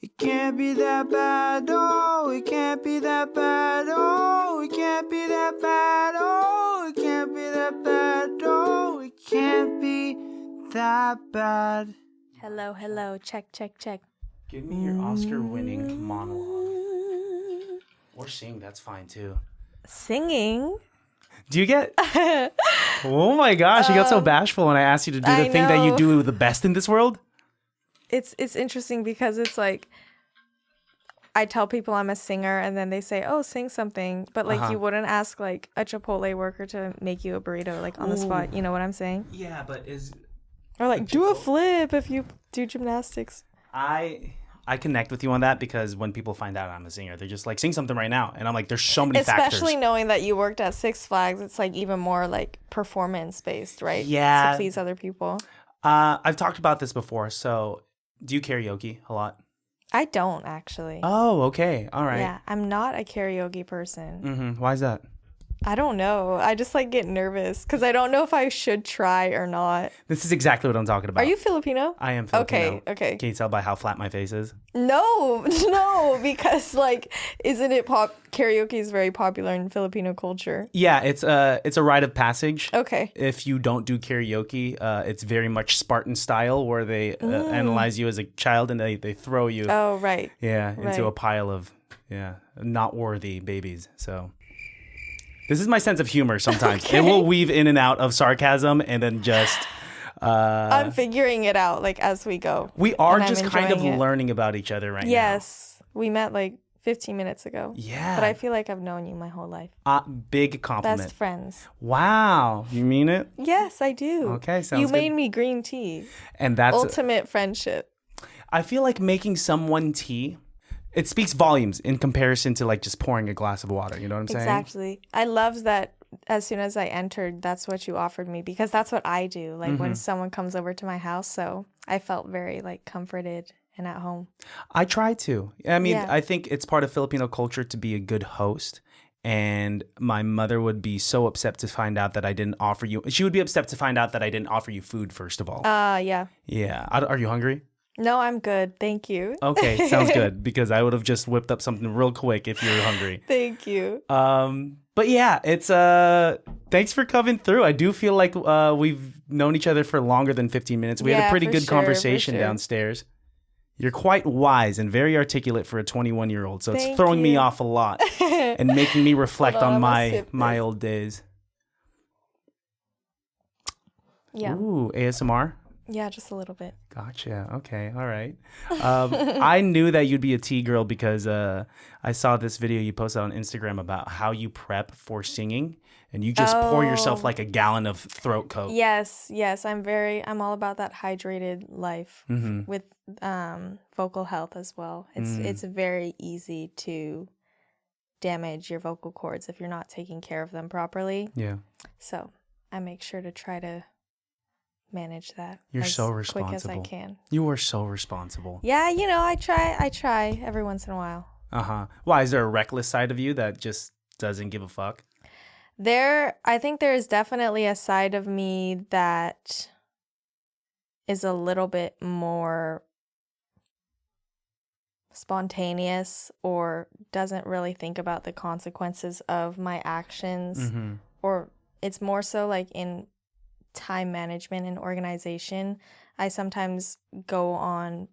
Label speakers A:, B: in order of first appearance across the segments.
A: It can't be that bad, oh, it can't be that bad, oh, it can't be that bad, oh, it can't be that bad, oh, it can't be that bad.
B: Hello, hello, check.
A: Give me your Oscar-winning monologue. Or sing, that's fine too.
B: Singing?
A: Do you get... Oh my gosh, you got so bashful when I asked you to do the thing that you do the best in this world.
B: It's interesting because it's like I tell people I'm a singer and then they say, oh, sing something. But like you wouldn't ask like a Chipotle worker to make you a burrito like on the spot. You know what I'm saying?
A: Yeah, but
B: Or like do a flip if you do gymnastics.
A: I connect with you on that because when people find out I'm a singer, they're just like, sing something right now. And I'm like, there's so many factors.
B: Especially knowing that you worked at Six Flags, it's like even more like performance based, right?
A: Yeah.
B: To please other people.
A: I've talked about this before. So do you karaoke a lot?
B: I don't actually.
A: Oh, okay. All right.
B: Yeah, I'm not a karaoke person.
A: Mm-hmm. Why is that?
B: I don't know. I just like get nervous because I don't know if I should try or not.
A: This is exactly what I'm talking about.
B: Are you Filipino?
A: I am Filipino.
B: Okay.
A: Can you tell by how flat my face is?
B: No, because like, isn't it karaoke is very popular in Filipino culture.
A: Yeah, it's a rite of passage.
B: Okay.
A: If you don't do karaoke, it's very much Spartan style where they analyze you as a child and they throw you.
B: Oh, right.
A: Yeah, into a pile of not worthy babies. So this is my sense of humor sometimes. Okay. It will weave in and out of sarcasm and then just...
B: I'm figuring it out like as we go.
A: We are just kind of learning about each other right now.
B: Yes. We met like 15 minutes ago.
A: Yeah.
B: But I feel like I've known you my whole life.
A: Big compliment.
B: Best friends.
A: Wow. You mean it?
B: Yes, I do.
A: Okay, sounds good.
B: You made me green tea.
A: And that's...
B: ultimate friendship.
A: I feel like making someone tea... It speaks volumes in comparison to like just pouring a glass of water. You know what I'm saying?
B: Exactly. I love that as soon as I entered, that's what you offered me because that's what I do. Like when someone comes over to my house. So I felt very like comforted and at home.
A: I try to. I mean, I think it's part of Filipino culture to be a good host. And my mother would be so upset to find out that I didn't offer you. She would be upset to find out that I didn't offer you food, first of all.
B: Yeah.
A: Yeah. Are you hungry?
B: No, I'm good. Thank you.
A: Okay, sounds good because I would have just whipped up something real quick if you were hungry.
B: Thank you.
A: But yeah, it's thanks for coming through. I do feel like we've known each other for longer than 15 minutes. We had a pretty good conversation downstairs. You're quite wise and very articulate for a 21-year-old, so it's throwing me off a lot and making me reflect on my old days.
B: Yeah.
A: Ooh, ASMR?
B: Yeah, just a little bit.
A: Gotcha. Okay. All right. I knew that you'd be a tea girl because I saw this video you posted on Instagram about how you prep for singing and you just pour yourself like a gallon of throat coat.
B: Yes. I'm all about that hydrated life with vocal health as well. It's very easy to damage your vocal cords if you're not taking care of them properly.
A: Yeah.
B: So I make sure to try to manage that.
A: You're so responsible.
B: Quick as I can.
A: You are so responsible.
B: Yeah, I try every once in a while.
A: Why, is there a reckless side of you that just doesn't give a fuck?
B: I think there is definitely a side of me that is a little bit more spontaneous or doesn't really think about the consequences of my actions. Or it's more so like in time management and organization. I sometimes go on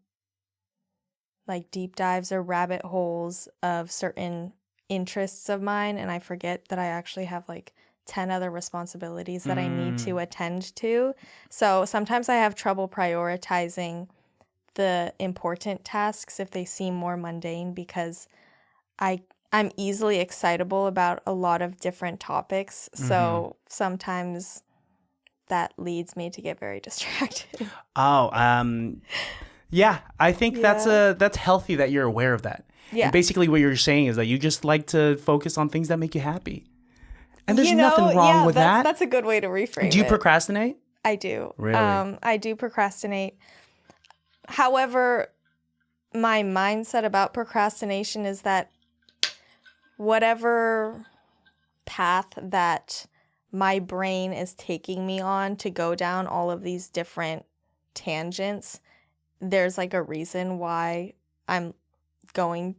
B: like deep dives or rabbit holes of certain interests of mine and I forget that I actually have like 10 other responsibilities that I need to attend to. So sometimes I have trouble prioritizing the important tasks if they seem more mundane because I'm easily excitable about a lot of different topics. So sometimes that leads me to get very distracted.
A: Yeah, I think that's healthy that you're aware of that. Yeah. And basically what you're saying is that you just like to focus on things that make you happy. And there's nothing wrong with that.
B: That's a good way to reframe it.
A: Do you procrastinate?
B: I do.
A: Really?
B: I do procrastinate. However, my mindset about procrastination is that whatever path that my brain is taking me on to go down all of these different tangents, there's like a reason why I'm going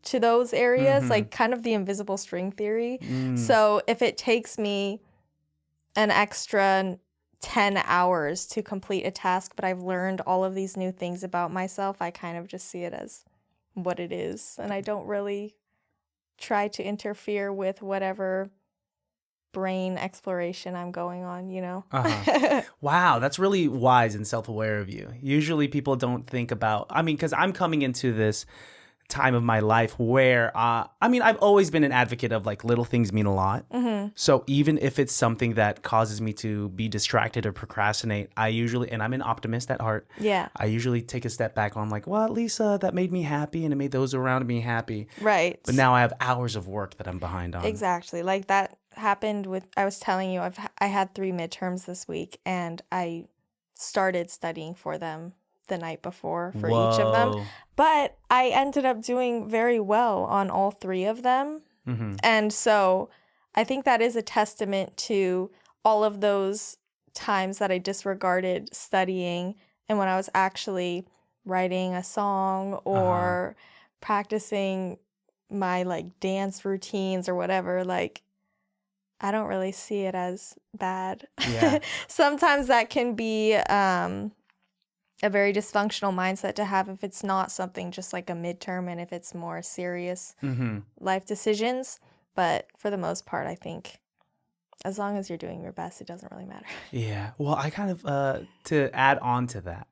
B: to those areas, like kind of the invisible string theory. So if it takes me an extra 10 hours to complete a task, but I've learned all of these new things about myself, I kind of just see it as what it is. And I don't really try to interfere with whatever brain exploration I'm going on, you know?
A: Wow, that's really wise and self-aware of you. Usually people don't think about, I mean, because I'm coming into this time of my life where I've always been an advocate of like little things mean a lot. So even if it's something that causes me to be distracted or procrastinate, I usually, and I'm an optimist at heart, I usually take a step back on like, well, at least that made me happy and it made those around me happy.
B: Right.
A: But now I have hours of work that I'm behind on.
B: Exactly. Like that happened with, I was telling you, I had 3 midterms this week and I started studying for them the night before for each of them. But I ended up doing very well on all 3 of them. And so I think that is a testament to all of those times that I disregarded studying. And when I was actually writing a song or practicing my like dance routines or whatever, like I don't really see it as bad. Sometimes that can be a very dysfunctional mindset to have if it's not something just like a midterm and if it's more serious life decisions. But for the most part, I think as long as you're doing your best, it doesn't really matter. Yeah.
A: Well, I kind of, to add on to that,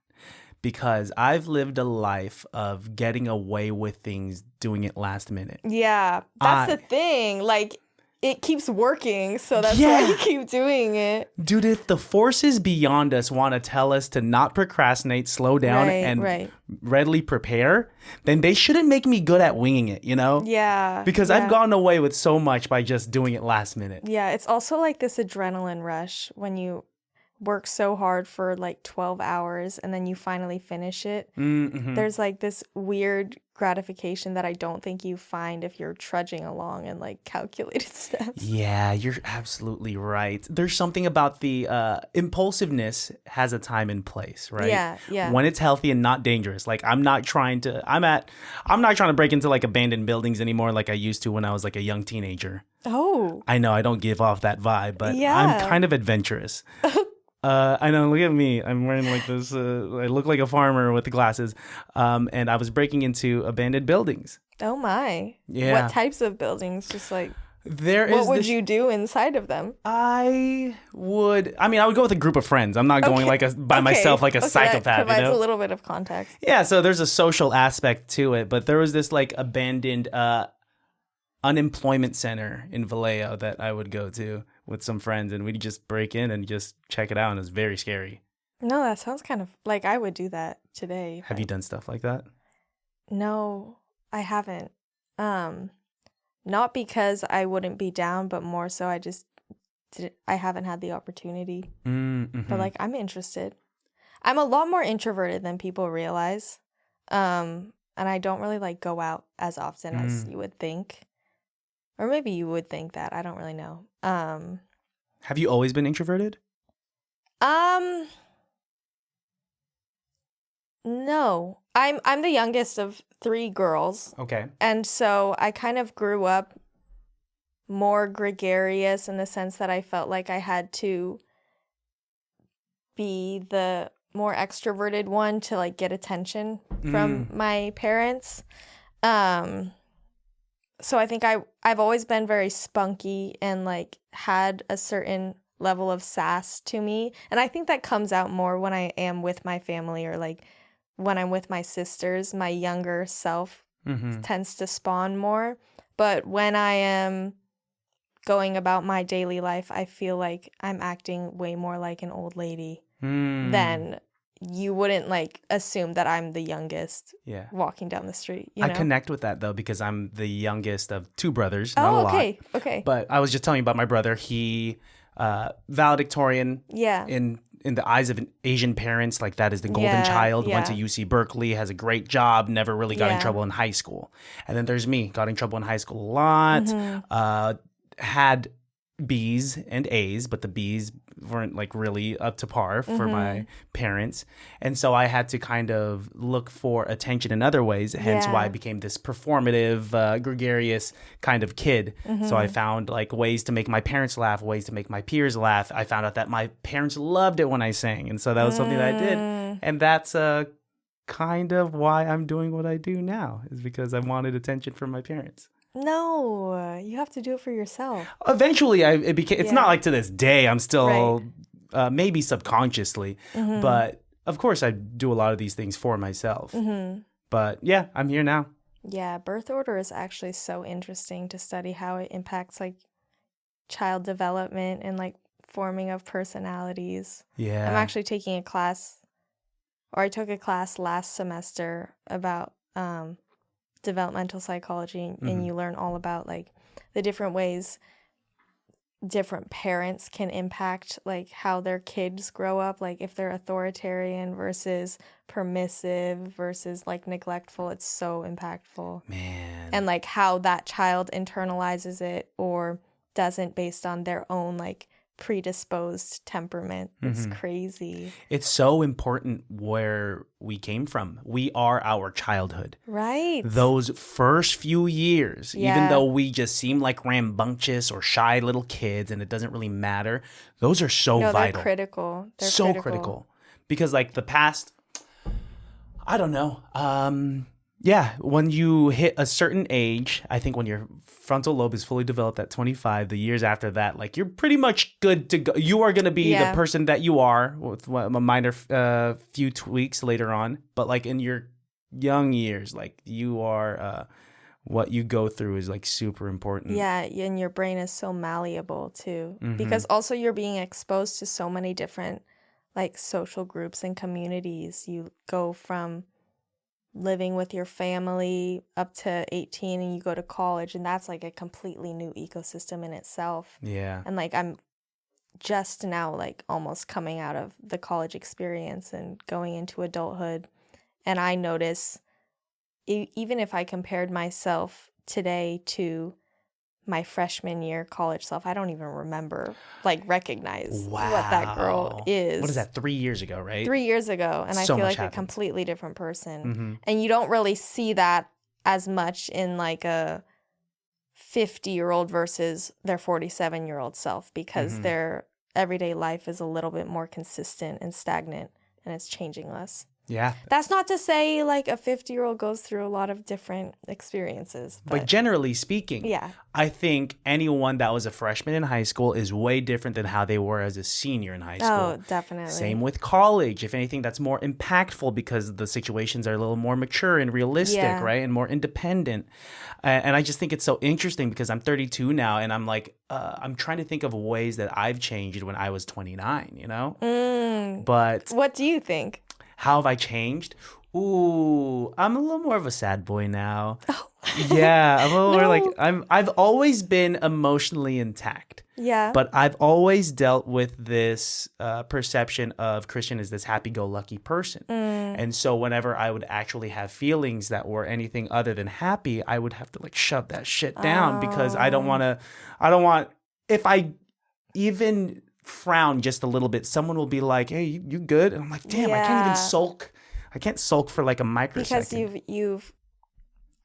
A: because I've lived a life of getting away with things, doing it last minute.
B: Yeah, that's the thing. Like, it keeps working, so that's why you keep doing it.
A: Dude, if the forces beyond us want to tell us to not procrastinate, slow down, and readily prepare, then they shouldn't make me good at winging it, you know?
B: Yeah.
A: Because I've gotten away with so much by just doing it last minute.
B: Yeah, it's also like this adrenaline rush when you work so hard for like 12 hours and then you finally finish it. There's like this weird gratification that I don't think you find if you're trudging along in like calculated steps.
A: Yeah, you're absolutely right. There's something about the impulsiveness has a time and place, right?
B: Yeah.
A: When it's healthy and not dangerous. Like I'm not trying to break into like abandoned buildings anymore like I used to when I was like a young teenager.
B: Oh.
A: I know I don't give off that vibe, but I'm kind of adventurous. I know, look at me. I'm wearing like this, I look like a farmer with the glasses. And I was breaking into abandoned buildings.
B: Oh my.
A: Yeah.
B: What types of buildings? Just like,
A: what
B: would you do inside of them?
A: I would go with a group of friends. I'm not going like by myself like a psychopath.
B: That provides
A: a
B: little bit of context.
A: Yeah, so there's a social aspect to it, but there was this like abandoned unemployment center in Vallejo that I would go to with some friends, and we'd just break in and just check it out, and it was very scary.
B: No, that sounds kind of like I would do that today.
A: Have you done stuff like that?
B: No, I haven't. Not because I wouldn't be down, but more so I haven't had the opportunity. But like I'm interested. I'm a lot more introverted than people realize. And I don't really like go out as often as you would think. Or maybe you would think that. I don't really know.
A: Have you always been introverted?
B: No. I'm the youngest of 3 girls.
A: Okay.
B: And so I kind of grew up more gregarious in the sense that I felt like I had to be the more extroverted one to like get attention from my parents. So I think I've always been very spunky and like had a certain level of sass to me. And I think that comes out more when I am with my family or like when I'm with my sisters. My younger self tends to spawn more. But when I am going about my daily life, I feel like I'm acting way more like an old lady than you wouldn't like assume that I'm the youngest walking down the street. You know?
A: I connect with that though because I'm the youngest of 2 brothers. Not a lot.
B: Okay.
A: But I was just telling you about my brother. He valedictorian.
B: Yeah.
A: In the eyes of Asian parents, like that is the golden child. Went to UC Berkeley, has a great job, never really got in trouble in high school. And then there's me, got in trouble in high school a lot. Had B's and A's, but the B's weren't like really up to par for my parents. And so I had to kind of look for attention in other ways, hence why I became this performative, gregarious kind of kid. So I found like ways to make my parents laugh, ways to make my peers laugh. I found out that my parents loved it when I sang. And so that was something that I did. And that's kind of why I'm doing what I do now, is because I wanted attention from my parents.
B: No, you have to do it for yourself.
A: Eventually, it became. It's not like to this day. I'm still maybe subconsciously, but of course, I do a lot of these things for myself. But yeah, I'm here now.
B: Yeah, birth order is actually so interesting to study how it impacts like child development and like forming of personalities.
A: Yeah,
B: I'm actually taking a class. Or I took a class last semester about developmental psychology, and you learn all about like the different ways different parents can impact like how their kids grow up, like if they're authoritarian versus permissive versus like neglectful. It's so impactful.
A: Man.
B: And like how that child internalizes it or doesn't based on their own like predisposed temperament. It's crazy.
A: It's so important where we came from. We are our childhood.
B: Right.
A: Those first few years, even though we just seem like rambunctious or shy little kids and it doesn't really matter, those are so vital.
B: They're critical. They're
A: so critical. Because like the past, I don't know. Yeah, when you hit a certain age, I think when your frontal lobe is fully developed at 25, the years after that, like you're pretty much good to go. You are going to be the person that you are with a minor few tweaks later on. But like in your young years, like you are, what you go through is like super important.
B: Yeah, and your brain is so malleable too. Because also you're being exposed to so many different like social groups and communities. You go from living with your family up to 18 and you go to college, and that's like a completely new ecosystem in itself.
A: Yeah.
B: And like I'm just now like almost coming out of the college experience and going into adulthood, and I notice even if I compared myself today to my freshman year college self, I don't even remember, recognize what that girl is.
A: What is that, 3 years ago, right?
B: 3 years ago, and
A: So
B: I feel like
A: happens.
B: a completely different person. And you don't really see that as much in like a 50-year-old versus their 47-year-old self, because their everyday life is a little bit more consistent and stagnant, and it's changing less.
A: Yeah.
B: That's not to say like a 50-year-old goes through a lot of different experiences.
A: But generally speaking, I think anyone that was a freshman in high school is way different than how they were as a senior in high school.
B: Oh, definitely.
A: Same with college. If anything, that's more impactful because the situations are a little more mature and realistic, right? And more independent. And I just think it's so interesting because I'm 32 now, and I'm like, I'm trying to think of ways that I've changed when I was 29, you know? But
B: what do you think?
A: How have I changed? Ooh, I'm a little more of a sad boy now. Yeah, I'm a little more like I've always been emotionally intact.
B: Yeah.
A: But I've always dealt with this perception of Christian as this happy-go-lucky person. And so whenever I would actually have feelings that were anything other than happy, I would have to like shove that shit down because I don't want, if I even frown just a little bit, someone will be like, hey, you good? And I'm like, damn, I can't even sulk. I can't sulk for like a microsecond.
B: Because you've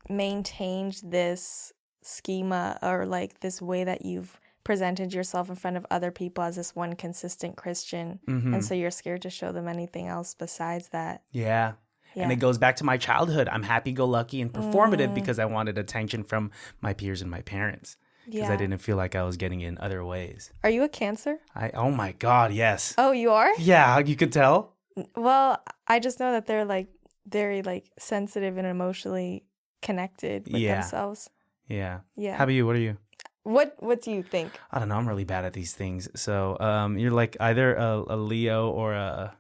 B: maintained this schema or like this way that you've presented yourself in front of other people as this one consistent Christian. And so you're scared to show them anything else besides that.
A: Yeah. And it goes back to my childhood. I'm happy-go-lucky and performative because I wanted attention from my peers and my parents. Because I didn't feel like I was getting it in other ways.
B: Are you a Cancer?
A: Oh my God, yes.
B: Oh, you are?
A: Yeah, you could tell.
B: Well, I just know that they're like very like sensitive and emotionally connected with themselves.
A: Yeah.
B: Yeah.
A: How about you? What are you?
B: What do you think?
A: I don't know. I'm really bad at these things. So you're like either a Leo or you're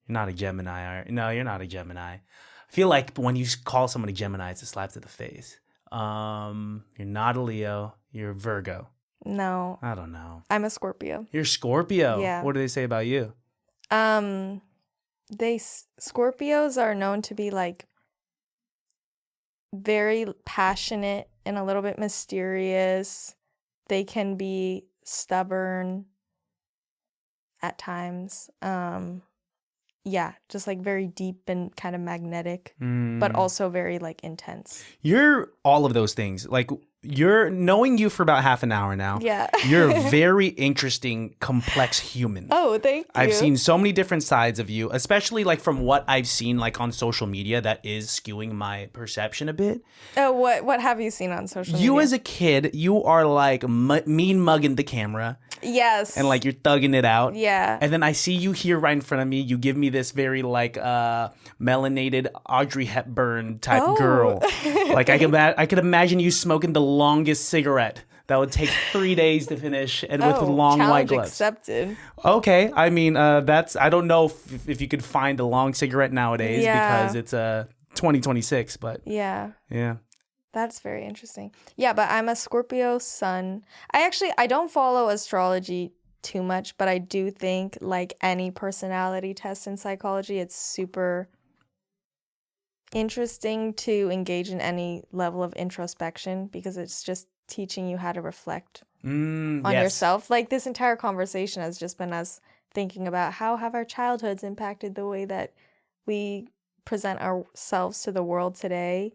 A: not a Gemini. No, you're not a Gemini. I feel like when you call somebody Gemini, it's a slap to the face. You're not a Leo. You're a Virgo.
B: No.
A: I don't know.
B: I'm a Scorpio.
A: You're Scorpio.
B: Yeah.
A: What do they say about you?
B: Scorpios are known to be like very passionate and a little bit mysterious. They can be stubborn. at times. Yeah, just like very deep and kind of magnetic, but also very like intense.
A: You're all of those things. Like, you're knowing you for about half an hour now.
B: Yeah.
A: You're a very interesting, complex human.
B: Oh, thank you.
A: I've seen so many different sides of you, especially like from what I've seen like on social media that is skewing my perception a bit.
B: Oh, what have you seen on social media?
A: You as a kid, you are like mean mugging the camera.
B: Yes.
A: And like you're thugging it out.
B: Yeah.
A: And then I see you here right in front of me. You give me this very like melanated Audrey Hepburn type girl. Like I could imagine you smoking the longest cigarette that would take 3 days to finish, and with long white gloves.
B: Accepted.
A: Okay, I mean I don't know if you could find a long cigarette nowadays because it's 2026, but
B: yeah.
A: That's
B: very interesting. Yeah, but I'm a Scorpio sun. I don't follow astrology too much, but I do think like any personality test in psychology, it's super interesting to engage in any level of introspection because it's just teaching you how to reflect on yourself. Like this entire conversation has just been us thinking about how have our childhoods impacted the way that we present ourselves to the world today.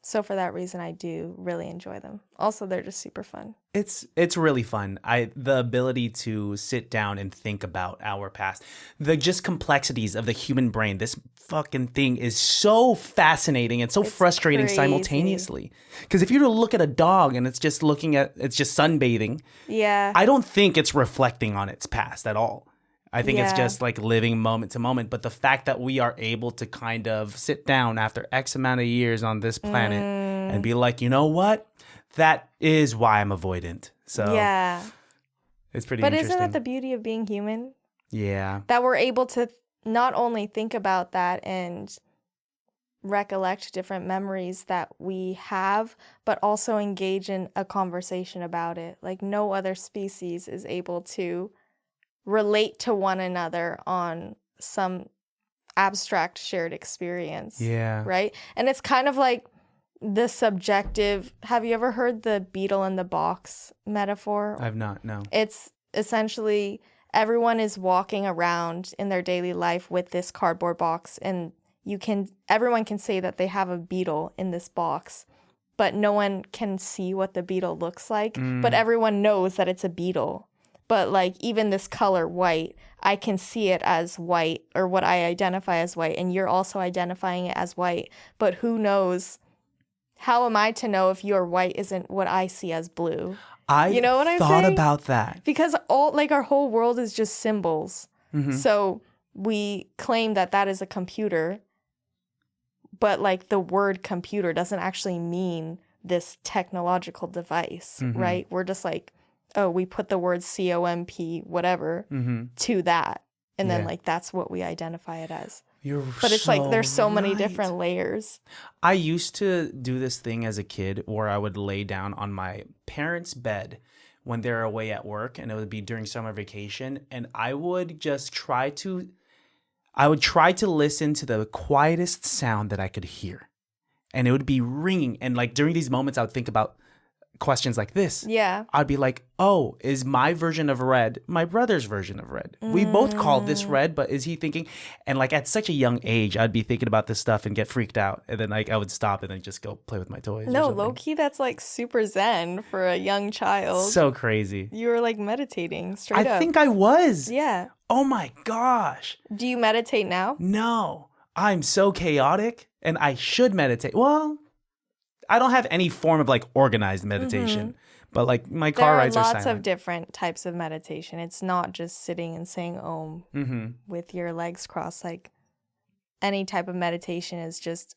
B: So for that reason, I do really enjoy them. Also, they're just super fun.
A: It's really fun. The ability to sit down and think about our past, the just complexities of the human brain. This fucking thing is so fascinating and so frustrating simultaneously. Because if you were to look at a dog and it's just sunbathing, I don't think it's reflecting on its past at all. I think it's just like living moment to moment. But the fact that we are able to kind of sit down after X amount of years on this planet and be like, you know what? That is why I'm avoidant. So it's pretty interesting. But
B: isn't that the beauty of being human?
A: Yeah.
B: That we're able to not only think about that and recollect different memories that we have, but also engage in a conversation about it. Like no other species is able to relate to one another on some abstract shared experience.
A: Yeah.
B: Right? And it's kind of like the subjective. Have you ever heard the beetle in the box metaphor?
A: I've not, no.
B: It's essentially everyone is walking around in their daily life with this cardboard box, and everyone can say that they have a beetle in this box, but no one can see what the beetle looks like. But everyone knows that it's a beetle. But like even this color white, I can see it as white, or what I identify as white, and you're also identifying it as white. But who knows? How am I to know if your white isn't what I see as blue? You know what I'm saying?
A: I thought about that.
B: Because our whole world is just symbols. So we claim that is a computer, but like the word computer doesn't actually mean this technological device, right? We're just like, oh, we put the word COMP whatever to that. And then like that's what we identify it as. But it's like there's so many different layers.
A: I used to do this thing as a kid where I would lay down on my parents' bed when they're away at work, and it would be during summer vacation, and I would just try to listen to the quietest sound that I could hear. And it would be ringing, and like during these moments I would think about questions like this.
B: Yeah.
A: I'd be like, oh, is my version of red my brother's version of red? We both call this red, but is he thinking? And like at such a young age, I'd be thinking about this stuff and get freaked out. And then like I would stop and then just go play with my toys.
B: No, low key, that's like super zen for a young child.
A: So crazy.
B: You were like meditating straight up.
A: I think I was.
B: Yeah.
A: Oh my gosh.
B: Do you meditate now?
A: No. I'm so chaotic and I should meditate. Well, I don't have any form of like organized meditation, but like my car rides are silent.
B: There are lots of different types of meditation. It's not just sitting and saying Om with your legs crossed. Like any type of meditation is just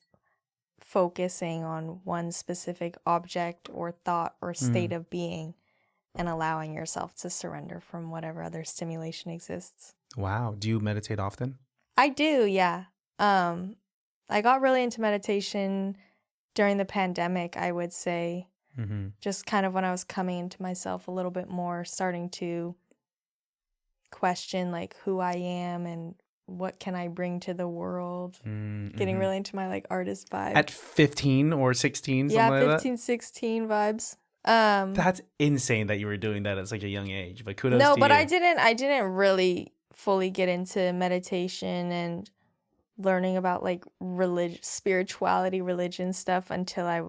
B: focusing on one specific object or thought or state of being and allowing yourself to surrender from whatever other stimulation exists.
A: Wow. Do you meditate often?
B: I do, yeah. I got really into meditation during the pandemic, I would say, just kind of when I was coming into myself a little bit more, starting to question like who I am and what can I bring to the world, getting really into my like artist vibe.
A: At 15 or 16, something like that?
B: Yeah, 15, 16 vibes.
A: That's insane that you were doing that at such a young age. But kudos to you.
B: No, but I didn't really fully get into meditation and learning about like spirituality, religion stuff until I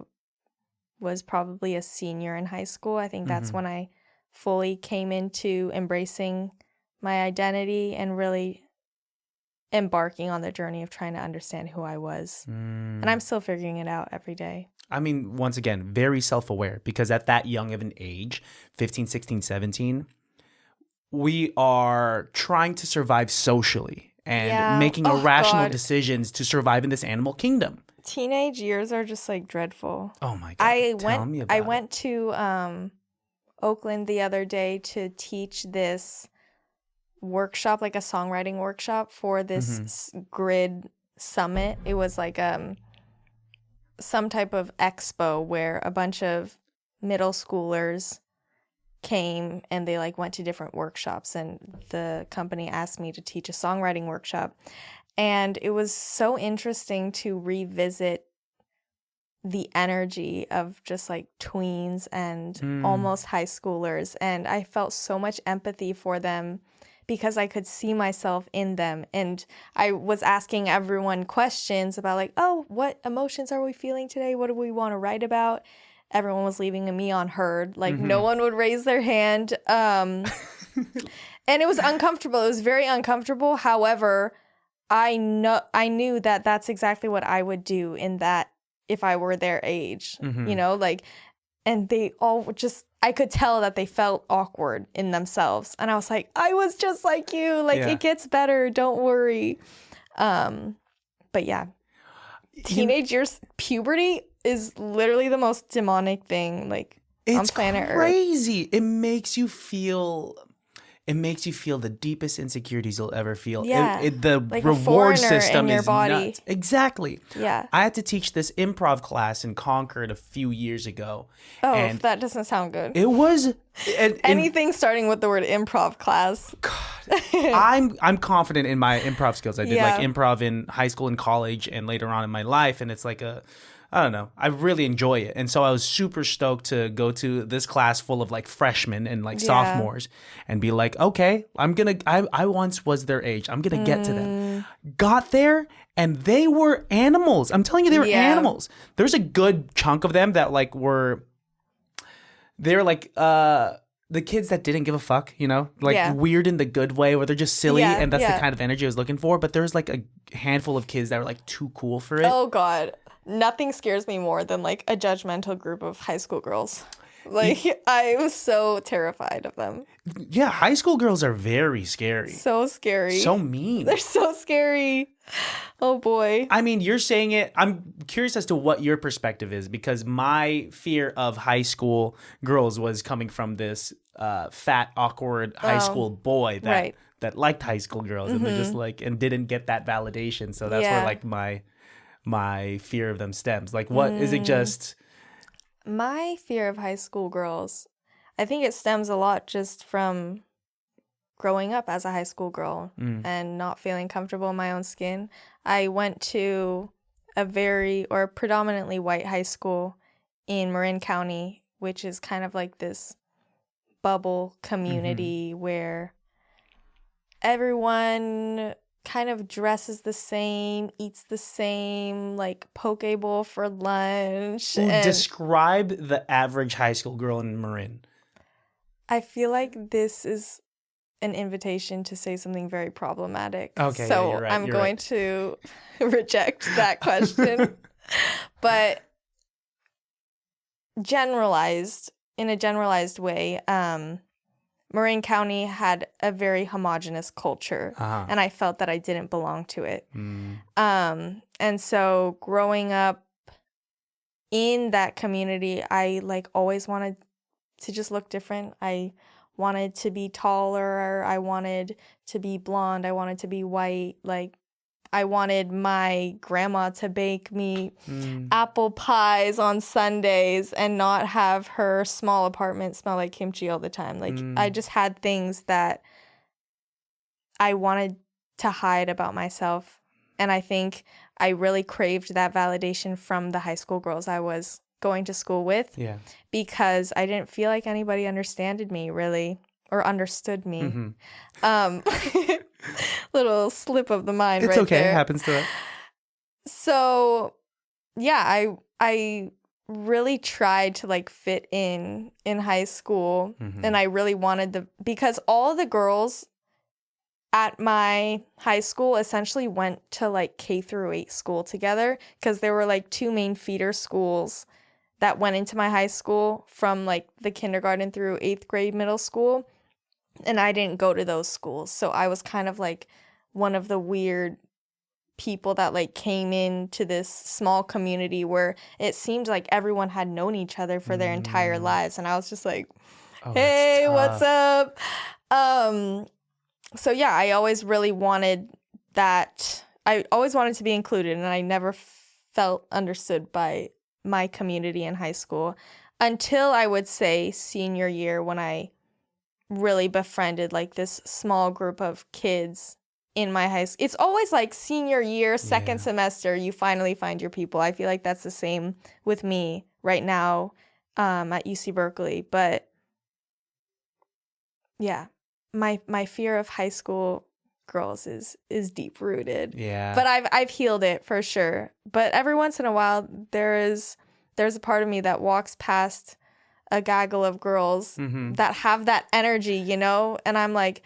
B: was probably a senior in high school. I think that's when I fully came into embracing my identity and really embarking on the journey of trying to understand who I was. And I'm still figuring it out every day.
A: I mean, once again, very self-aware, because at that young of an age, 15, 16, 17, we are trying to survive socially and making irrational decisions to survive in this animal kingdom.
B: Teenage years are just like dreadful.
A: Oh my God. Tell me about it.
B: I went to Oakland the other day to teach this workshop, like a songwriting workshop for this grid summit. It was like some type of expo where a bunch of middle schoolers came and they like went to different workshops, and the company asked me to teach a songwriting workshop. And it was so interesting to revisit the energy of just like tweens and almost high schoolers. And I felt so much empathy for them because I could see myself in them. And I was asking everyone questions about like, oh, what emotions are we feeling today? What do we want to write about? Everyone was leaving me unheard. Like no one would raise their hand. And it was uncomfortable. It was very uncomfortable. However, I knew that that's exactly what I would do in that if I were their age, you know, like, and they all just, I could tell that they felt awkward in themselves. And I was like, I was just like you, like it gets better. Don't worry. But yeah, teenage years, puberty is literally the most demonic thing like on planet Earth. It's
A: crazy. It makes you feel the deepest insecurities you'll ever feel.
B: Yeah.
A: The
B: like
A: reward system
B: in your
A: is
B: body.
A: nuts. Exactly.
B: Yeah.
A: I had to teach this improv class in Concord a few years ago.
B: Oh, and that doesn't sound good.
A: It was
B: anything starting with the word improv class.
A: God, I'm confident in my improv skills. I did like improv in high school and college and later on in my life, and it's like I don't know. I really enjoy it. And so I was super stoked to go to this class full of like freshmen and like sophomores and be like, okay, I once was their age. I'm going to get to them. Got there and they were animals. I'm telling you, they were animals. There's a good chunk of them that like they're like, the kids that didn't give a fuck, you know, like weird in the good way where they're just silly and that's the kind of energy I was looking for. But there's like a handful of kids that were like too cool for it.
B: Oh God. Nothing scares me more than like a judgmental group of high school girls. Like I'm so terrified of them.
A: Yeah, high school girls are very scary.
B: So scary.
A: So mean.
B: They're so scary. Oh boy.
A: I mean, you're saying it. I'm curious as to what your perspective is because my fear of high school girls was coming from this fat, awkward high school boy that liked high school girls and they just like and didn't get that validation. So that's where like my fear of them stems. Like what is it just
B: my fear of high school girls, I think it stems a lot just from growing up as a high school girl and not feeling comfortable in my own skin. I went to a predominantly white high school in Marin County, which is kind of like this bubble community where everyone kind of dresses the same, eats the same, like poke bowl for lunch.
A: Describe the average high school girl in Marin.
B: I feel like this is an invitation to say something very problematic.
A: Okay,
B: so
A: you're right,
B: I'm going to reject that question. But in a generalized way, Marin County had a very homogenous culture, and I felt that I didn't belong to it. And so growing up in that community, I like always wanted to just look different. I wanted to be taller. I wanted to be blonde. I wanted to be white. Like I wanted my grandma to bake me apple pies on Sundays and not have her small apartment smell like kimchi all the time. Like I just had things that I wanted to hide about myself. And I think I really craved that validation from the high school girls I was going to school with.
A: Yeah.
B: Because I didn't feel like anybody understood me really, or understood me. Little slip of the mind.
A: It's
B: right
A: okay.
B: there.
A: It happens to us.
B: So yeah, I really tried to like fit in high school, and I really wanted because all the girls at my high school essentially went to like K through 8 school together, because there were like 2 main feeder schools that went into my high school from like the kindergarten through 8th grade middle school, and I didn't go to those schools. So I was kind of like one of the weird people that like came into this small community where it seemed like everyone had known each other for their entire lives, and I was just like, hey, what's up? So yeah, I always really wanted that. I always wanted to be included, and I never felt understood by my community in high school until I would say senior year, when I really befriended like this small group of kids in my high school. It's always like senior year, second semester, you finally find your people. I feel like that's the same with me right now at UC Berkeley. But yeah, my fear of high school girls is deep rooted.
A: Yeah.
B: But I've healed it for sure. But every once in a while there's a part of me that walks past a gaggle of girls that have that energy, you know? And I'm like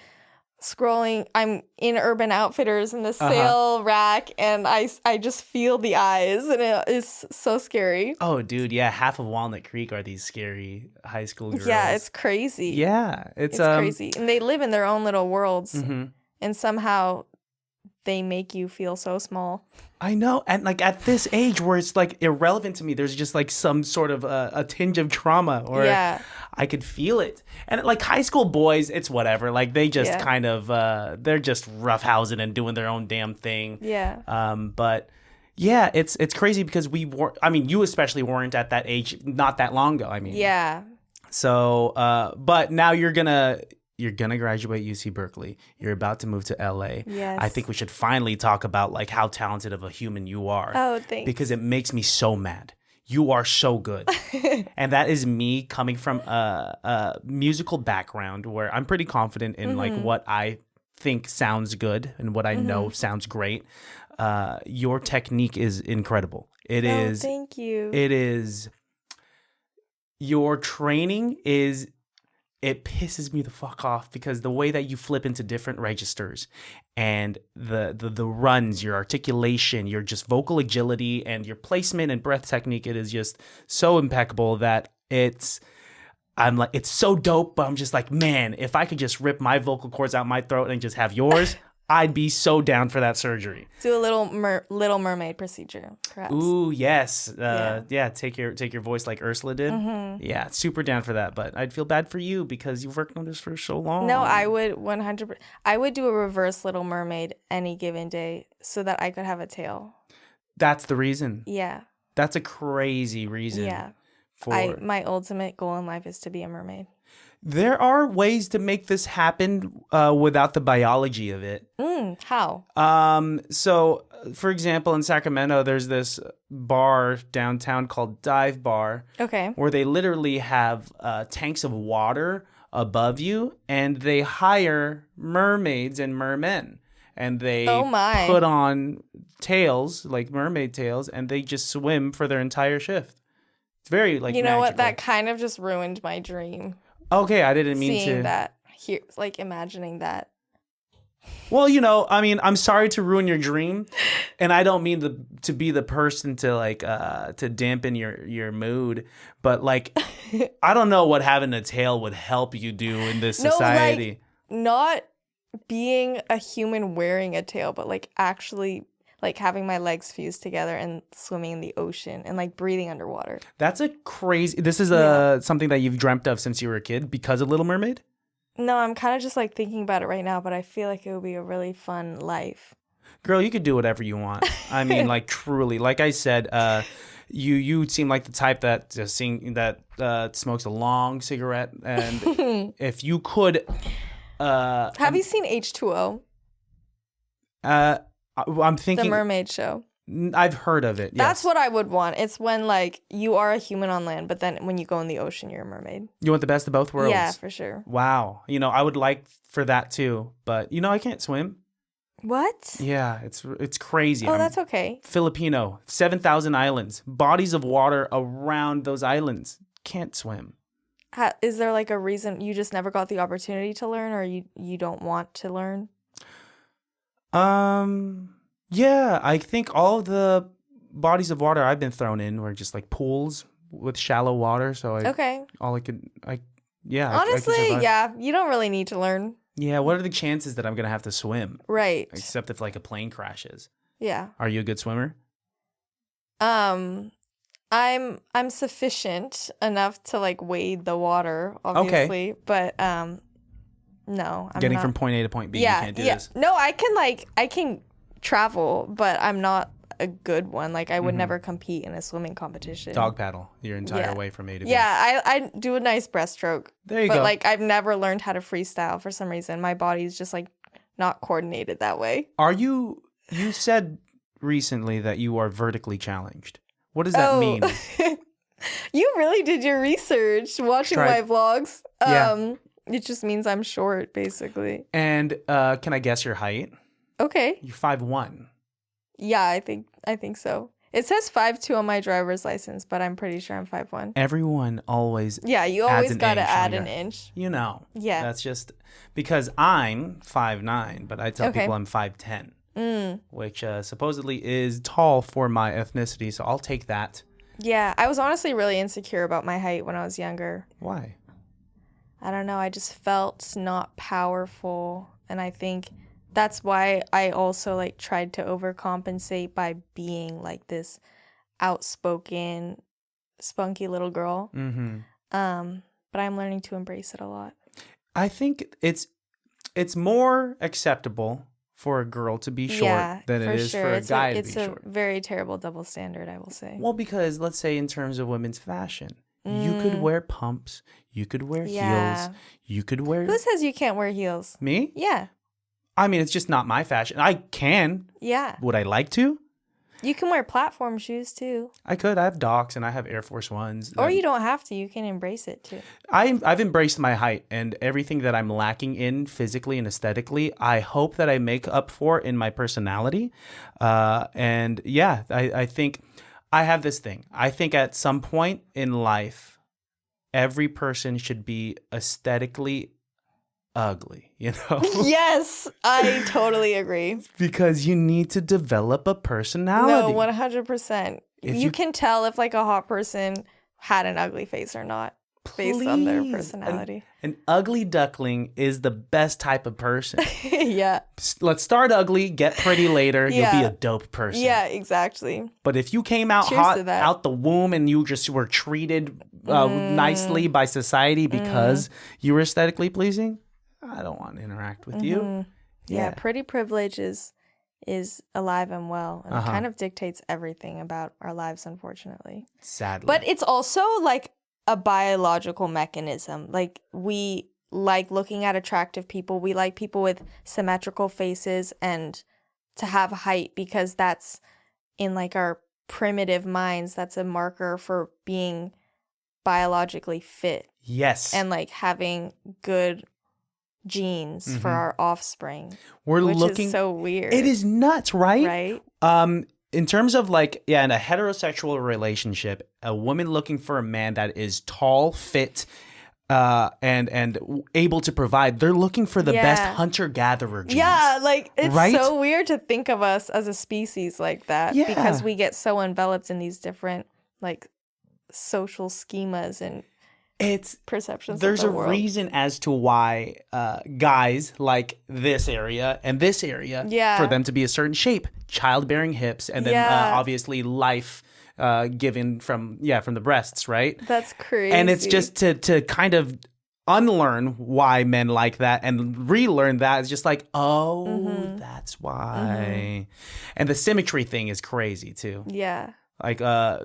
B: scrolling, I'm in Urban Outfitters in the sale rack, and I just feel the eyes, and it is so scary.
A: Oh, dude, yeah, half of Walnut Creek are these scary high school girls.
B: Yeah, it's crazy.
A: Yeah, it's
B: crazy. And they live in their own little worlds, and somehow they make you feel so small.
A: I know. And like at this age where it's like irrelevant to me, there's just like some sort of a tinge of trauma, or I could feel it. And like high school boys, it's whatever. Like they just kind of, they're just roughhousing and doing their own damn thing.
B: Yeah.
A: But yeah, it's crazy because you especially weren't at that age not that long ago. I mean.
B: Yeah.
A: So, but now you're gonna graduate UC Berkeley. You're about to move to LA.
B: Yes.
A: I think we should finally talk about like how talented of a human you are.
B: Oh, thanks.
A: Because it makes me so mad. You are so good. And that is me coming from a musical background where I'm pretty confident in like what I think sounds good and what I know sounds great. Your technique is incredible. It is.
B: Thank you.
A: It is. Your training is. It pisses me the fuck off because the way that you flip into different registers and the runs, your articulation, your just vocal agility and your placement and breath technique, it is just so impeccable that it's so dope, but I'm just like, man, if I could just rip my vocal cords out my throat and just have yours, I'd be so down for that surgery.
B: Do a Little Mermaid procedure, perhaps.
A: Ooh, yes. Take your voice like Ursula did. Yeah, super down for that. But I'd feel bad for you because you've worked on this for so long.
B: No, I would 100%. I would do a reverse Little Mermaid any given day so that I could have a tail.
A: That's the reason.
B: Yeah.
A: That's a crazy reason.
B: Yeah. My ultimate goal in life is to be a mermaid.
A: There are ways to make this happen without the biology of it.
B: How?
A: So, for example, in Sacramento, there's this bar downtown called Dive Bar. Okay. Where they literally have tanks of water above you, and they hire mermaids and mermen. And they put on tails, like mermaid tails, and they just swim for their entire shift. It's very, like,
B: you know
A: magical.
B: what? That kind of just ruined my dream.
A: Okay, I didn't mean
B: Seeing
A: to.
B: that here, like imagining that.
A: Well, I'm sorry to ruin your dream, and I don't mean to be the person to like to dampen your mood, but like I don't know what having a tail would help you do in this society.
B: Like, not being a human wearing a tail, but like actually like having my legs fused together and swimming in the ocean and like breathing underwater. This
A: is something that you've dreamt of since you were a kid because of Little Mermaid?
B: No, I'm kind of just like thinking about it right now, but I feel like it would be a really fun life.
A: Girl, you could do whatever you want. I mean, like truly, like I said, you seem like the type that smokes a long cigarette, and if you could,
B: have you seen H2O?
A: I'm thinking
B: the Mermaid show.
A: I've heard of it.
B: That's
A: yes.
B: what I would want. It's when like you are a human on land, but then when you go in the ocean, you're a mermaid.
A: You want the best of both worlds?
B: Yeah, for sure.
A: Wow. I would like for that too, but I can't swim.
B: What?
A: Yeah, it's crazy.
B: Oh, that's okay.
A: Filipino, 7,000 islands, bodies of water around those islands. Can't swim.
B: Is there like a reason you just never got the opportunity to learn, or you don't want to learn?
A: Yeah, I think all of the bodies of water I've been thrown in were just like pools with shallow water. So
B: okay.
A: Honestly,
B: yeah, you don't really need to learn.
A: Yeah, what are the chances that I'm gonna have to swim?
B: Right.
A: Except if like a plane crashes.
B: Yeah.
A: Are you a good swimmer?
B: I'm sufficient enough to like wade the water, obviously, but no, I'm
A: getting
B: not.
A: from point A to point B.
B: Yeah,
A: you can't do this.
B: No, I can travel, but I'm not a good one. Like I would never compete in a swimming competition.
A: Dog paddle your entire way from A to B.
B: Yeah, I do a nice breaststroke.
A: There you
B: go.
A: go.
B: But like I've never learned how to freestyle for some reason. My body's just like not coordinated that way.
A: You said recently that you are vertically challenged. What does that mean?
B: You really did your research watching my vlogs.
A: Yeah.
B: It just means I'm short, basically.
A: And can I guess your height?
B: Okay.
A: You're 5'1".
B: Yeah, I think so. It says 5'2" on my driver's license, but I'm pretty sure I'm 5'1".
A: Everyone always
B: you always got to add an inch.
A: Yeah.
B: That's
A: just because I'm 5'9", but I tell people I'm 5'10". Which supposedly is tall for my ethnicity, so I'll take that.
B: Yeah, I was honestly really insecure about my height when I was younger.
A: Why?
B: I don't know. I just felt not powerful, and I think that's why I also like tried to overcompensate by being like this outspoken, spunky little girl.
A: Mm-hmm.
B: But I'm learning to embrace it a lot.
A: I think it's more acceptable for a girl to be short than it is for a guy to be short.
B: It's a very terrible double standard, I will say.
A: Well, because let's say in terms of women's fashion, you could wear pumps, you could wear heels, you could wear...
B: Who says you can't wear heels?
A: Me?
B: Yeah.
A: I mean, it's just not my fashion. I can.
B: Yeah.
A: Would I like to?
B: You can wear platform shoes too.
A: I could. I have Docs and I have Air Force Ones.
B: Or you don't have to. You can embrace it too.
A: I've embraced my height and everything that I'm lacking in physically and aesthetically. I hope that I make up for in my personality. And yeah, I think I have this thing. I think at some point in life, every person should be aesthetically ugly,
B: Yes, I totally agree.
A: Because you need to develop a personality.
B: No, 100%. You can tell if like a hot person had an ugly face or not based on their personality.
A: An ugly duckling is the best type of person.
B: Yeah.
A: Let's start ugly, get pretty later. You'll be a dope person.
B: Yeah, exactly.
A: But if you came out hot out the womb and you just were treated nicely by society because you were aesthetically pleasing, I don't want to interact with you.
B: Yeah, pretty privilege is alive and well, and it kind of dictates everything about our lives, unfortunately.
A: Sadly.
B: But it's also like a biological mechanism. Like we like looking at attractive people. We like people with symmetrical faces and to have height because that's in like our primitive minds. That's a marker for being biologically fit.
A: Yes.
B: And like having good genes for our offspring.
A: Which
B: is so weird.
A: It is nuts, right?
B: Right.
A: In terms of like, in a heterosexual relationship, a woman looking for a man that is tall, fit, and able to provide, they're looking for the best hunter-gatherer genes.
B: Yeah, like it's so weird to think of us as a species like that because we get so enveloped in these different like social schemas and perceptions.
A: There's a reason as to why guys like this area and this area for them to be a certain shape, childbearing hips, and then obviously life given from the breasts, right?
B: That's crazy.
A: And it's just to kind of unlearn why men like that and relearn that. It's just like, that's why. And the symmetry thing is crazy too.
B: Yeah.
A: Like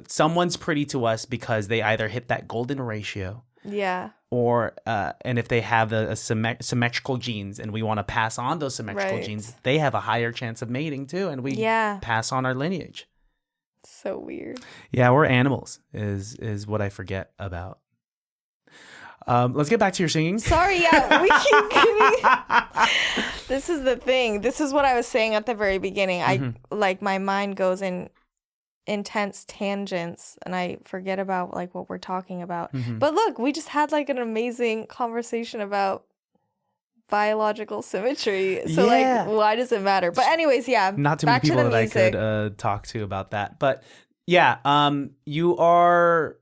A: someone's pretty to us because they either hit that golden ratio.
B: Yeah.
A: Or and if they have the symmetrical genes and we want to pass on those symmetrical genes, they have a higher chance of mating too, and we pass on our lineage.
B: so weird.
A: Yeah, we're animals is what I forget about. Let's get back to your singing.
B: Sorry, yeah, we keep getting... This is the thing. This is what I was saying at the very beginning. My mind goes in intense tangents and I forget about like what we're talking about. But look, we just had like an amazing conversation about biological symmetry. So like, why does it matter? But anyways, yeah.
A: Not too many people that music. I could talk to about that. But yeah, you are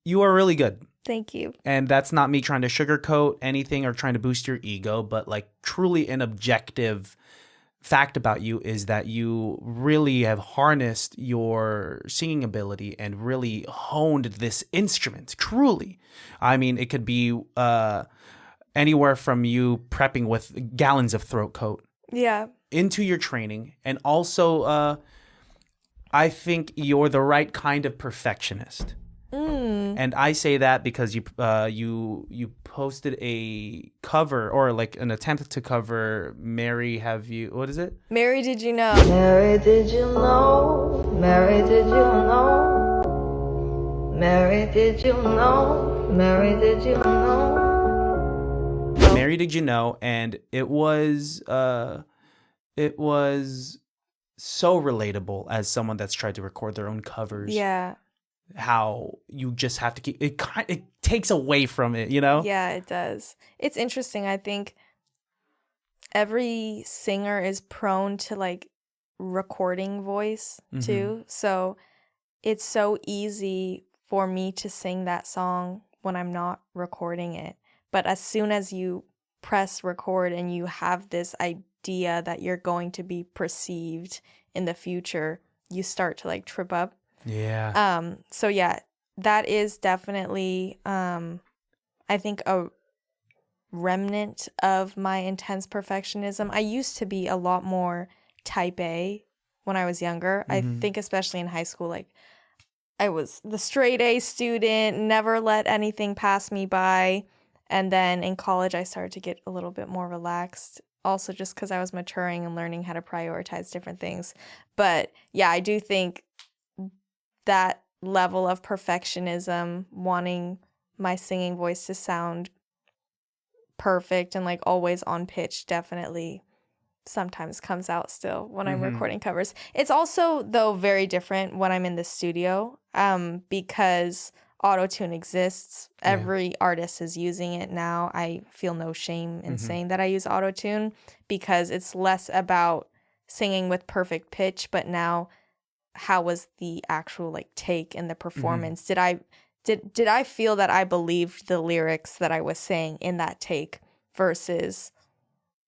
A: really good.
B: Thank you.
A: And that's not me trying to sugarcoat anything or trying to boost your ego, but like truly an objective fact about you is that you really have harnessed your singing ability and really honed this instrument. Truly. I mean, it could be anywhere from you prepping with gallons of throat coat.
B: Yeah. Into
A: your training. And also, I think you're the right kind of perfectionist. And I say that because you posted a cover or like an attempt to cover Mary, what is it?
B: Mary, did you know?
C: Mary, did you know? Mary, did you know? Mary, did you know? Mary, did you know?
A: Mary, did you know? And it was so relatable as someone that's tried to record their own covers.
B: Yeah.
A: How you just have to keep it. It takes away from it, you know?
B: Yeah, it does. It's interesting. I think every singer is prone to like recording voice too. So it's so easy for me to sing that song when I'm not recording it. But as soon as you press record and you have this idea that you're going to be perceived in the future, you start to like trip up.
A: Yeah.
B: So yeah, that is definitely I think a remnant of my intense perfectionism. I used to be a lot more type A when I was younger. I think especially in high school, like I was the straight A student, never let anything pass me by. And then in college I started to get a little bit more relaxed. Also just because I was maturing and learning how to prioritize different things. But yeah, I do think that level of perfectionism, wanting my singing voice to sound perfect and like always on pitch, definitely sometimes comes out still when I'm recording covers. It's also though very different when I'm in the studio because auto-tune exists. Every artist is using it now. I feel no shame in saying that I use auto-tune because it's less about singing with perfect pitch, but now how was the actual like take and the performance? Did I feel that I believed the lyrics that I was saying in that take versus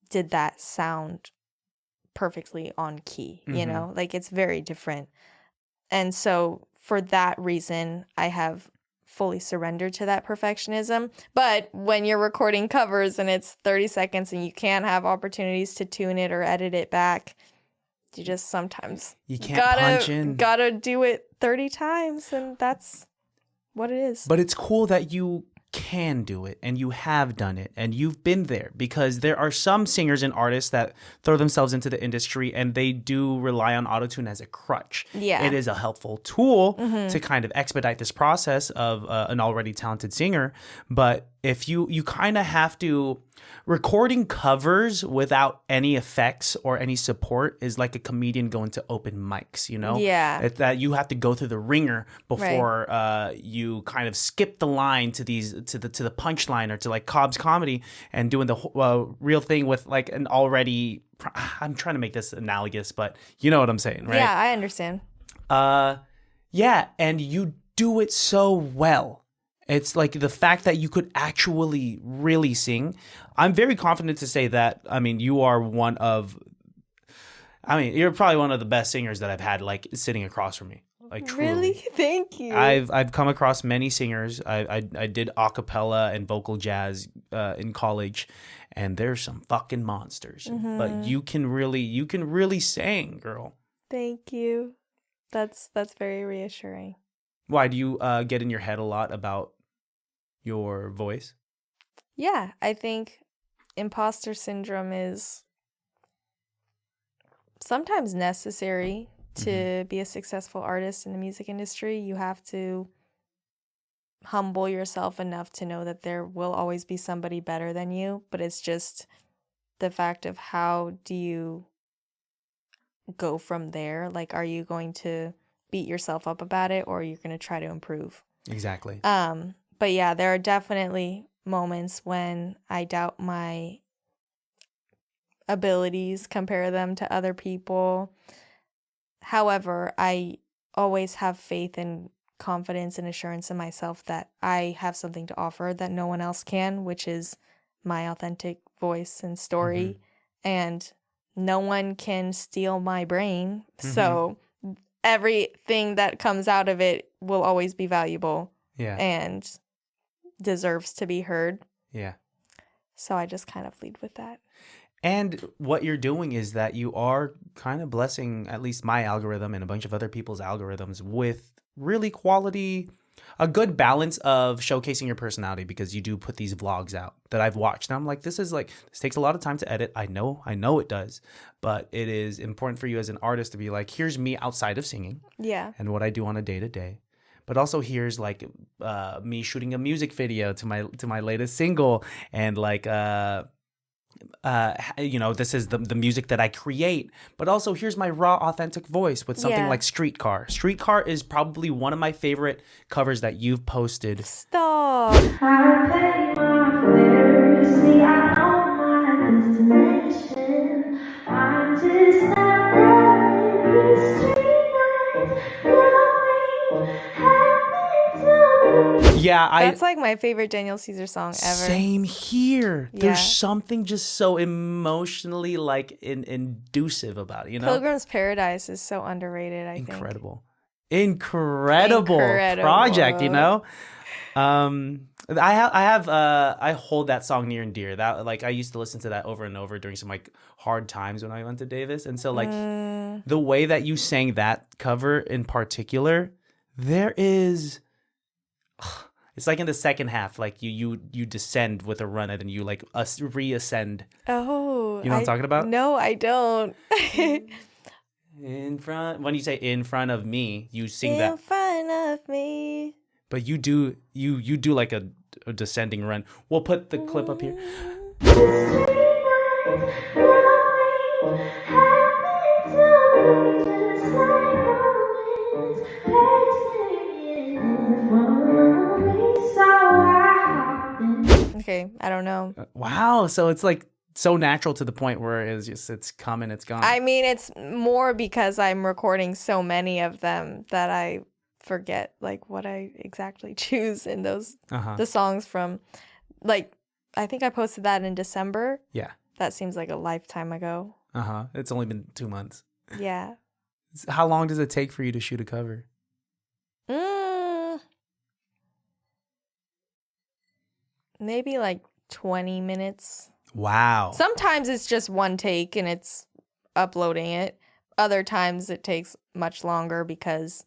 B: did that sound perfectly on key, you know? Like it's very different. And so for that reason, I have fully surrendered to that perfectionism. But when you're recording covers and it's 30 seconds and you can't have opportunities to tune it or edit it back, you just sometimes gotta do it 30 times, and that's what it is.
A: But it's cool that you can do it and you have done it and you've been there, because there are some singers and artists that throw themselves into the industry and they do rely on autotune as a crutch.
B: Yeah.
A: It is a helpful tool to kind of expedite this process of an already talented singer. But if you kind of have to, recording covers without any effects or any support is like a comedian going to open mics, you know?
B: Yeah.
A: It's that you have to go through the ringer before you kind of skip the line to the punchline or to like Cobb's comedy and doing the real thing with like an already, I'm trying to make this analogous, but you know what I'm saying, right?
B: Yeah, I understand.
A: Yeah, and you do it so well. It's like the fact that you could actually really sing. I'm very confident to say that, I mean, you're probably one of the best singers that I've had like sitting across from me. Like truly.
B: Really? Thank you.
A: I've come across many singers. I did a cappella and vocal jazz in college, and there's some fucking monsters. But you can really sing, girl.
B: Thank you. That's very reassuring.
A: Why do you get in your head a lot about your voice?
B: Yeah, I think imposter syndrome is sometimes necessary to be a successful artist in the music industry, you have to humble yourself enough to know that there will always be somebody better than you, but it's just the fact of how do you go from there? Like, are you going to beat yourself up about it, or are you going to try to improve?
A: Exactly.
B: But yeah, there are definitely moments when I doubt my abilities, compare them to other people. However, I always have faith and confidence and assurance in myself that I have something to offer that no one else can, which is my authentic voice and story. And no one can steal my brain. So everything that comes out of it will always be valuable.
A: Yeah.
B: And deserves to be heard.
A: Yeah.
B: So I just kind of lead with that.
A: And what you're doing is that you are kind of blessing at least my algorithm and a bunch of other people's algorithms with really quality, a good balance of showcasing your personality, because you do put these vlogs out that I've watched. And I'm like, this takes a lot of time to edit. I know it does, but it is important for you as an artist to be like, here's me outside of singing.
B: Yeah.
A: And what I do on a day-to-day. But also here's like me shooting a music video to my latest single, and like this is the music that I create. But also here's my raw, authentic voice with something like Streetcar. Streetcar is probably one of my favorite covers that you've posted.
B: Stop.
C: I paid my fare, see, I know my destination. I'm just not there in these street nights, blowing heaven to me.
A: Yeah,
B: that's like my favorite Daniel Caesar song ever.
A: Same here.
B: Yeah.
A: There's something just so emotionally like inducive about it, you know?
B: Pilgrim's Paradise is so underrated, I think.
A: Incredible project, you know? I hold that song near and dear. That, like, I used to listen to that over and over during some like hard times when I went to Davis. And so like the way that you sang that cover in particular, there is, it's like in the second half, like you descend with a run and then you like reascend.
B: Oh,
A: you know what I'm talking about?
B: No, I don't.
A: In front, when you say in front of me, you sing that.
B: In front of me.
A: But you do like a descending run. We'll put the clip up here.
B: Okay, I don't know.
A: Wow, so it's like so natural to the point where it's coming, it's gone.
B: I mean, it's more because I'm recording so many of them that I forget like what I exactly choose in those the songs from, like, I think I posted that in December.
A: Yeah.
B: That seems like a lifetime ago.
A: It's only been 2 months.
B: Yeah.
A: How long does it take for you to shoot a cover?
B: Maybe like 20 minutes.
A: Wow.
B: Sometimes it's just one take and it's uploading it. Other times it takes much longer because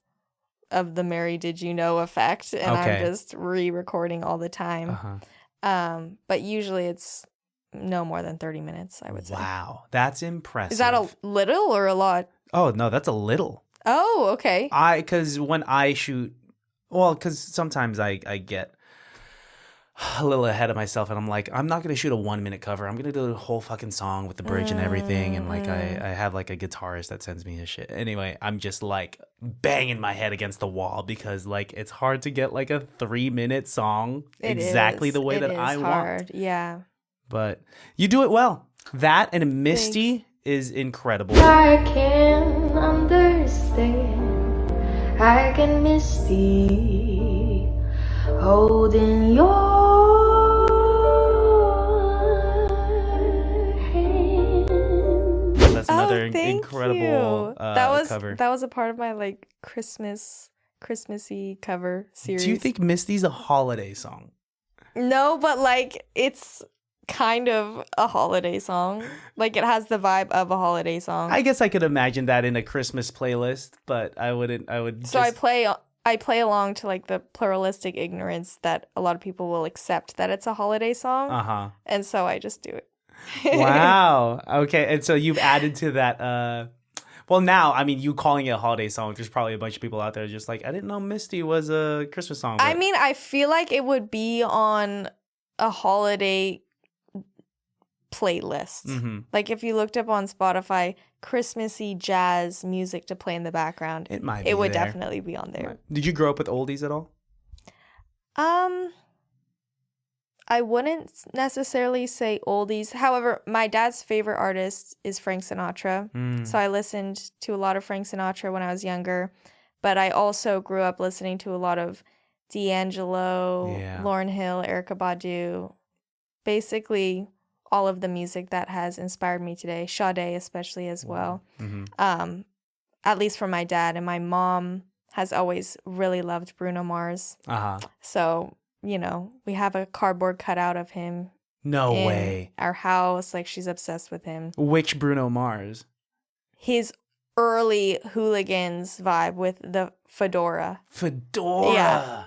B: of the Mary Did You Know effect, and I'm just re-recording all the time. But usually it's no more than 30 minutes, I would say.
A: Wow, that's impressive.
B: Is that a little or a lot?
A: Oh, no, that's a little.
B: Oh, okay.
A: Because when I shoot, well, because sometimes I get a little ahead of myself and I'm like, I'm not going to shoot a 1 minute cover. I'm going to do a whole fucking song with the bridge and everything. And like, I have like a guitarist that sends me his shit. Anyway, I'm just like banging my head against the wall because like, it's hard to get like a 3 minute song exactly the way that I want.
B: Yeah.
A: But you do it well. That and Misty is incredible.
C: I can understand. I can Misty holding your hand.
A: That's another incredible cover.
B: That was a part of my like Christmassy cover series.
A: Do you think Misty's a holiday song?
B: No, but like it's kind of a holiday song. Like it has the vibe of a holiday song.
A: I guess I could imagine that in a Christmas playlist, but I would.
B: So I play along to like the pluralistic ignorance that a lot of people will accept that it's a holiday song. And so I just do it.
A: Wow. Okay. And so you've added to that Well, now, I mean, you calling it a holiday song, there's probably a bunch of people out there just like, I didn't know Misty was a Christmas song. But...
B: I mean, I feel like it would be on a holiday playlist.
A: Mm-hmm.
B: Like if you looked up on Spotify, Christmassy jazz music to play in the background, it would definitely be on there.
A: Did you grow up with oldies at all?
B: I wouldn't necessarily say oldies. However, my dad's favorite artist is Frank Sinatra. So I listened to a lot of Frank Sinatra when I was younger. But I also grew up listening to a lot of D'Angelo, Lauryn Hill, Erykah Badu. Basically, all of the music that has inspired me today. Sade especially as well.
A: Mm-hmm.
B: At least from my dad. And my mom has always really loved Bruno Mars. So... you know, we have a cardboard cutout of him.
A: No way.
B: Our house, like she's obsessed with him.
A: Which Bruno Mars?
B: His early Hooligans vibe with the fedora.
A: Fedora. Yeah.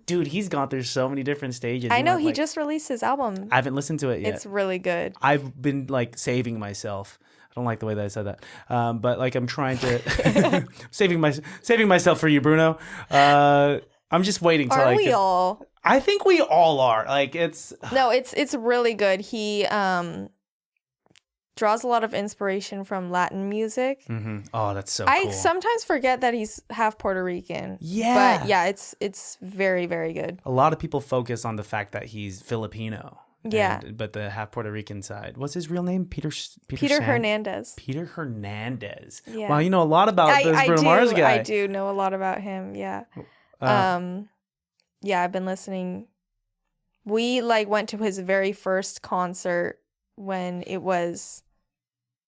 A: Dude, he's gone through so many different stages.
B: I know, he just released his album.
A: I haven't listened to it yet.
B: It's really good.
A: I've been like saving myself. I don't like the way that I said that. But like I'm trying to saving myself for you, Bruno. I'm just waiting till
B: Are we all?
A: I think we all are. Like it's
B: really good. He draws a lot of inspiration from Latin music.
A: Mm-hmm. Oh, that's so
B: I
A: cool.
B: sometimes forget that he's half Puerto Rican.
A: Yeah.
B: But yeah, it's very, very good.
A: A lot of people focus on the fact that he's Filipino.
B: Yeah.
A: But the half Puerto Rican side. What's his real name? Peter
B: Hernandez.
A: Peter Hernandez.
B: Yeah.
A: Wow, you know a lot about this Bruno Mars guy.
B: I do know a lot about him, yeah. Yeah, I've been listening. We went to his very first concert when it was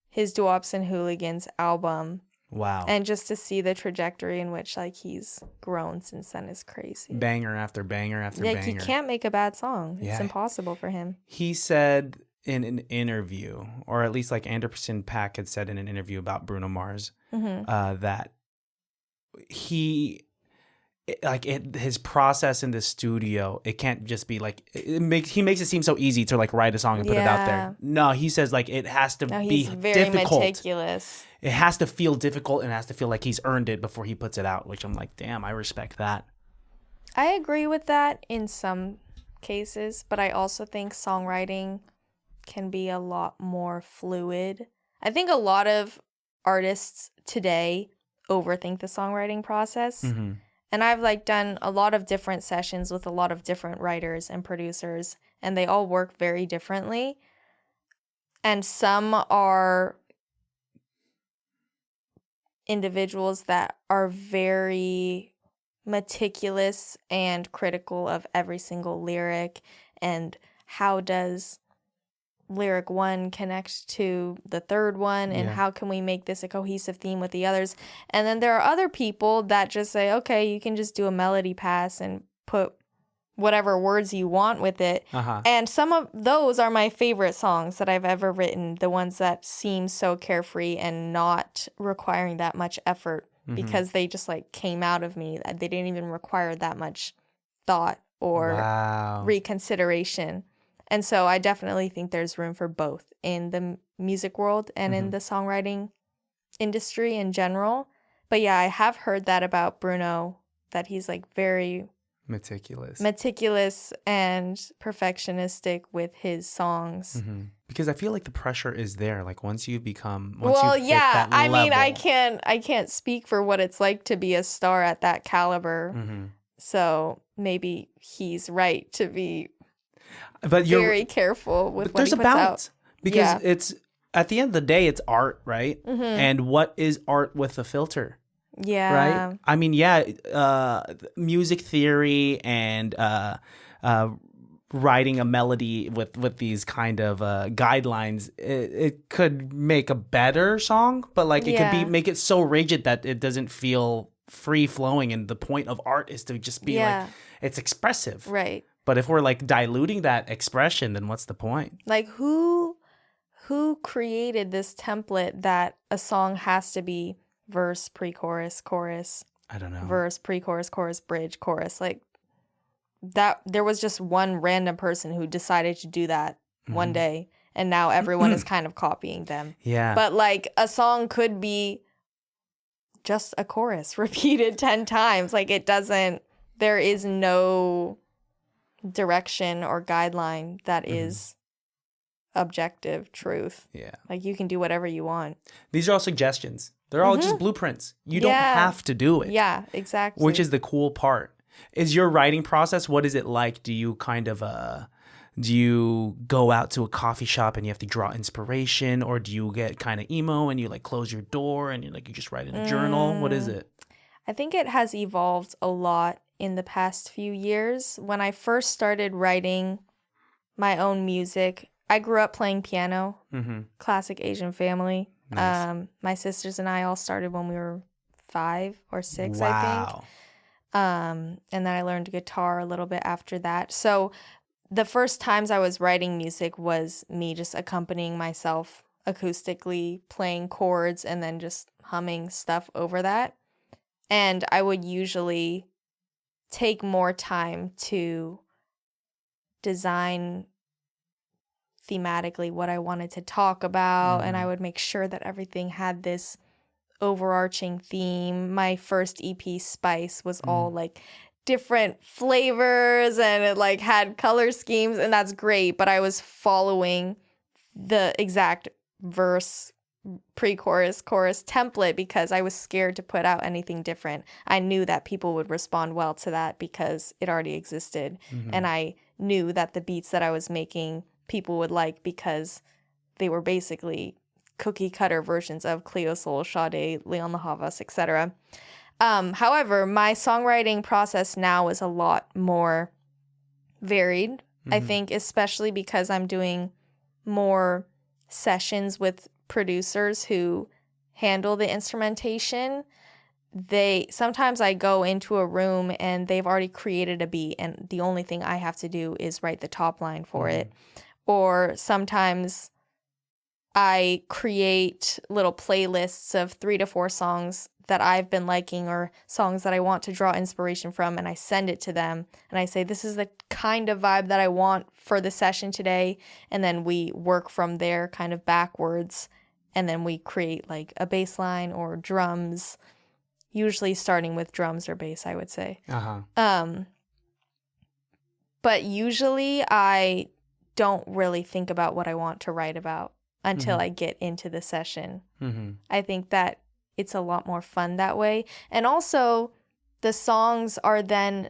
B: his Doo-Wops and Hooligans album.
A: Wow.
B: And just to see the trajectory in which he's grown since then is crazy.
A: Banger after banger after banger.
B: He can't make a bad song. It's impossible for him.
A: He said in an interview, or at least Anderson .Paak had said in an interview about Bruno Mars, that his process in the studio, it can't just be he makes it seem so easy to write a song and put it out there. No, he says it has to be
B: very
A: difficult.
B: Meticulous.
A: It has to feel difficult and it has to feel like he's earned it before he puts it out, which I'm like, damn, I respect that.
B: I agree with that in some cases, but I also think songwriting can be a lot more fluid. I think a lot of artists today overthink the songwriting process.
A: Mm-hmm.
B: And I've done a lot of different sessions with a lot of different writers and producers, and they all work very differently. And some are individuals that are very meticulous and critical of every single lyric and how does lyric one connect to the third one, and how can we make this a cohesive theme with the others. And then there are other people that just say, okay, you can just do a melody pass and put whatever words you want with it. And some of those are my favorite songs that I've ever written, the ones that seem so carefree and not requiring that much effort, because they just came out of me. They didn't even require that much thought or reconsideration. And so I definitely think there's room for both in the music world and in the songwriting industry in general. But yeah, I have heard that about Bruno, that he's very
A: meticulous
B: and perfectionistic with his songs.
A: Because I feel like the pressure is there. Once you become,
B: I mean, I can't speak for what it's like to be a star at that caliber. So maybe he's right to be very careful with what he puts out. There's a balance
A: because it's at the end of the day, it's art, right? And what is art with a filter?
B: Yeah.
A: Right. I mean, music theory and writing a melody with these kind of guidelines, it could make a better song, but it could make it so rigid that it doesn't feel free flowing. And the point of art is to just be it's expressive,
B: right?
A: But if we're diluting that expression, then what's the point?
B: Who created this template that a song has to be verse, pre-chorus, chorus?
A: I don't know.
B: Verse, pre-chorus, chorus, bridge, chorus. That there was just one random person who decided to do that one day, and now everyone is kind of copying them.
A: Yeah.
B: But a song could be just a chorus repeated 10 times. Like there is no direction or guideline that is objective truth.
A: Yeah.
B: Like you can do whatever you want.
A: These are all suggestions. They're all just blueprints. You don't have to do it.
B: Yeah, exactly.
A: Which is the cool part. Is your writing process, what is it like? Do you kind of do you go out to a coffee shop and you have to draw inspiration, or do you get kind of emo and you like close your door and you just write in a journal? What is it?
B: I think it has evolved a lot in the past few years. When I first started writing my own music, I grew up playing piano, classic Asian family. Nice. My sisters and I all started when we were 5 or 6, I think. And then I learned guitar a little bit after that. So the first times I was writing music was me just accompanying myself acoustically, playing chords, and then just humming stuff over that. And I would usually take more time to design thematically what I wanted to talk about, and I would make sure that everything had this overarching theme. My first EP, Spice, was all like different flavors, and it like had color schemes, and that's great, but I was following the exact verse, pre-chorus, chorus template because I was scared to put out anything different. I knew that people would respond well to that because it already existed, and I knew that the beats that I was making people would like because they were basically cookie cutter versions of Cleo Sol, Sade, Leon Lahavas, etc. However, my songwriting process now is a lot more varied. I think especially because I'm doing more sessions with producers who handle the instrumentation. Sometimes I go into a room and they've already created a beat and the only thing I have to do is write the top line for it. Or sometimes I create little playlists of 3 to 4 songs that I've been liking or songs that I want to draw inspiration from, and I send it to them and I say, this is the kind of vibe that I want for the session today. And then we work from there kind of backwards, and then we create like a bass line or drums, usually starting with drums or bass, I would say. But usually I don't really think about what I want to write about until I get into the session. I think that it's a lot more fun that way. And also, the songs are then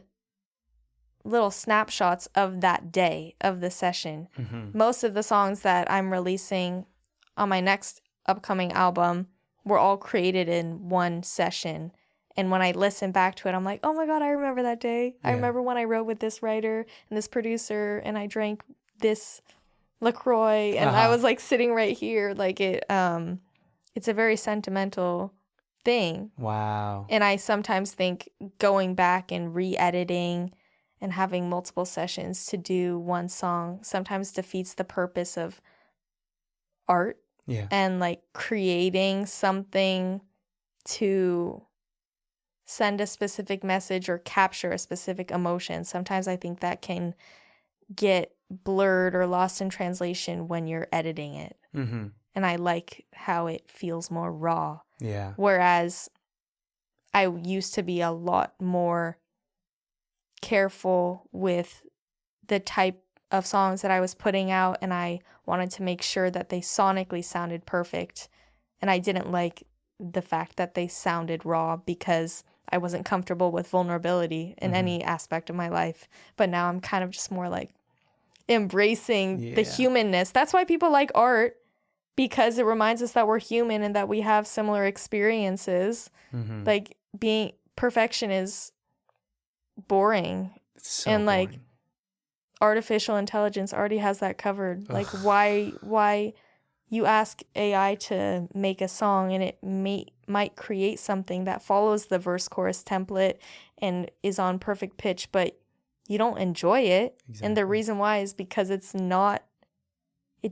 B: little snapshots of that day of the session. Most of the songs that I'm releasing on my next upcoming album were all created in one session. And when I listen back to it, I'm like, oh my God, I remember that day. I remember when I wrote with this writer and this producer and I drank this LaCroix and I was like sitting right here. Like it's a very sentimental thing.
A: Wow.
B: And I sometimes think going back and re-editing and having multiple sessions to do one song sometimes defeats the purpose of art.
A: Yeah.
B: And like creating something to send a specific message or capture a specific emotion. Sometimes I think that can get blurred or lost in translation when you're editing it. And I like how it feels more raw.
A: Yeah.
B: Whereas I used to be a lot more careful with the type of songs that I was putting out, and I wanted to make sure that they sonically sounded perfect. And I didn't like the fact that they sounded raw because I wasn't comfortable with vulnerability in any aspect of my life. But now I'm kind of just more like embracing the humanness. That's why people like art, because it reminds us that we're human and that we have similar experiences. Like perfection is boring.
A: It's so
B: and
A: boring.
B: like artificial intelligence already has that covered. Like why you ask AI to make a song and it might create something that follows the verse chorus template and is on perfect pitch, but you don't enjoy it. Exactly. And the reason why is because it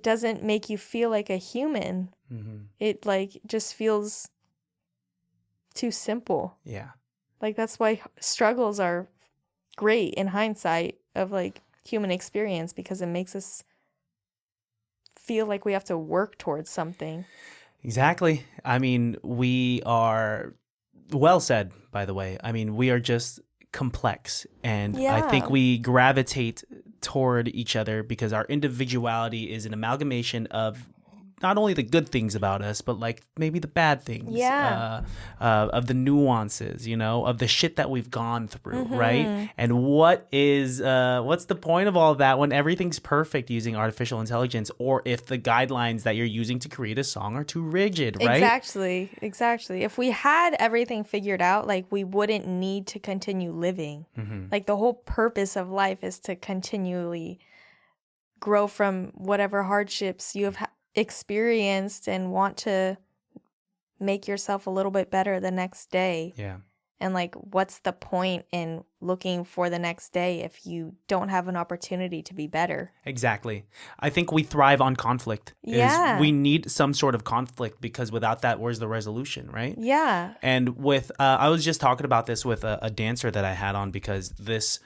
B: doesn't make you feel like a human. It like just feels too simple.
A: Yeah.
B: Like that's why struggles are great in hindsight of like human experience, because it makes us feel like we have to work towards something.
A: Exactly. I mean, we are Well said, by the way. I mean, we are just complex, and
B: Yeah.
A: I think we gravitate toward each other because our individuality is an amalgamation of not only the good things about us, but like maybe the bad things, of the nuances, you know, of the shit that we've gone through, right? And what's the point of all of that when everything's perfect using artificial intelligence, or if the guidelines that you're using to create a song are too rigid, right?
B: Exactly. If we had everything figured out, like, we wouldn't need to continue living. Like, the whole purpose of life is to continually grow from whatever hardships you have experienced and want to make yourself a little bit better the next day.
A: Yeah.
B: And like, what's the point in looking for the next day if you don't have an opportunity to be better?
A: Exactly. I think we thrive on conflict.
B: Yeah.
A: We need some sort of conflict, because without that, where's the resolution, right?
B: Yeah.
A: And with, I was just talking about this with a dancer that I had on, because this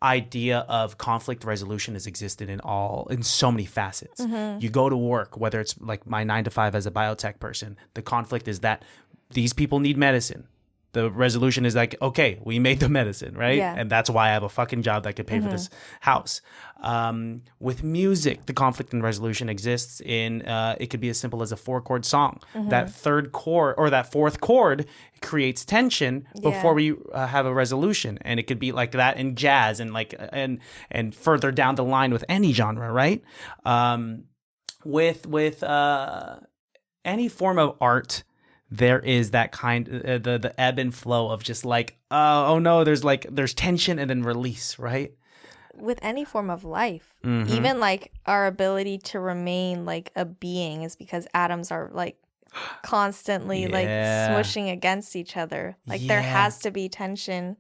A: idea of conflict resolution has existed in so many facets. You go to work, whether it's like my 9 to 5 as a biotech person, the conflict is that these people need medicine. The resolution is like, okay, we made the medicine, right?
B: Yeah.
A: And that's why I have a fucking job that could pay for this house. With music, the conflict and resolution exists in, it could be as simple as a 4-chord song. That third chord or that fourth chord creates tension before we have a resolution. And it could be like that in jazz, and like, and further down the line with any genre, right? With any form of art, there is that kind, the ebb and flow of just like, oh no, there's tension and then release, right?
B: With any form of life, even like our ability to remain like a being is because atoms are like constantly like smushing against each other. Like there has to be tension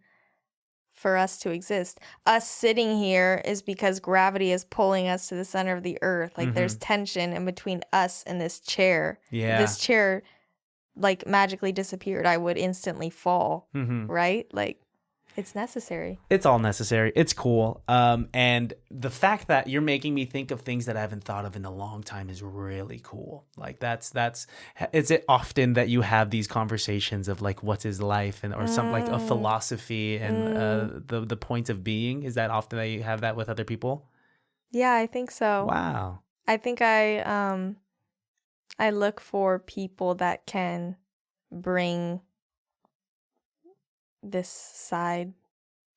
B: for us to exist. Us sitting here is because gravity is pulling us to the center of the earth. Like there's tension in between us and this chair.
A: Yeah.
B: This chair like magically disappeared, I would instantly fall, right? Like, it's necessary. It's
A: all necessary. It's cool. And the fact that you're making me think of things that I haven't thought of in a long time is really cool. Like is it often that you have these conversations of like, what is life, and or something like a philosophy and the point of being? Is that often that you have that with other people?
B: Yeah, I think so.
A: Wow.
B: I think I look for people that can bring this side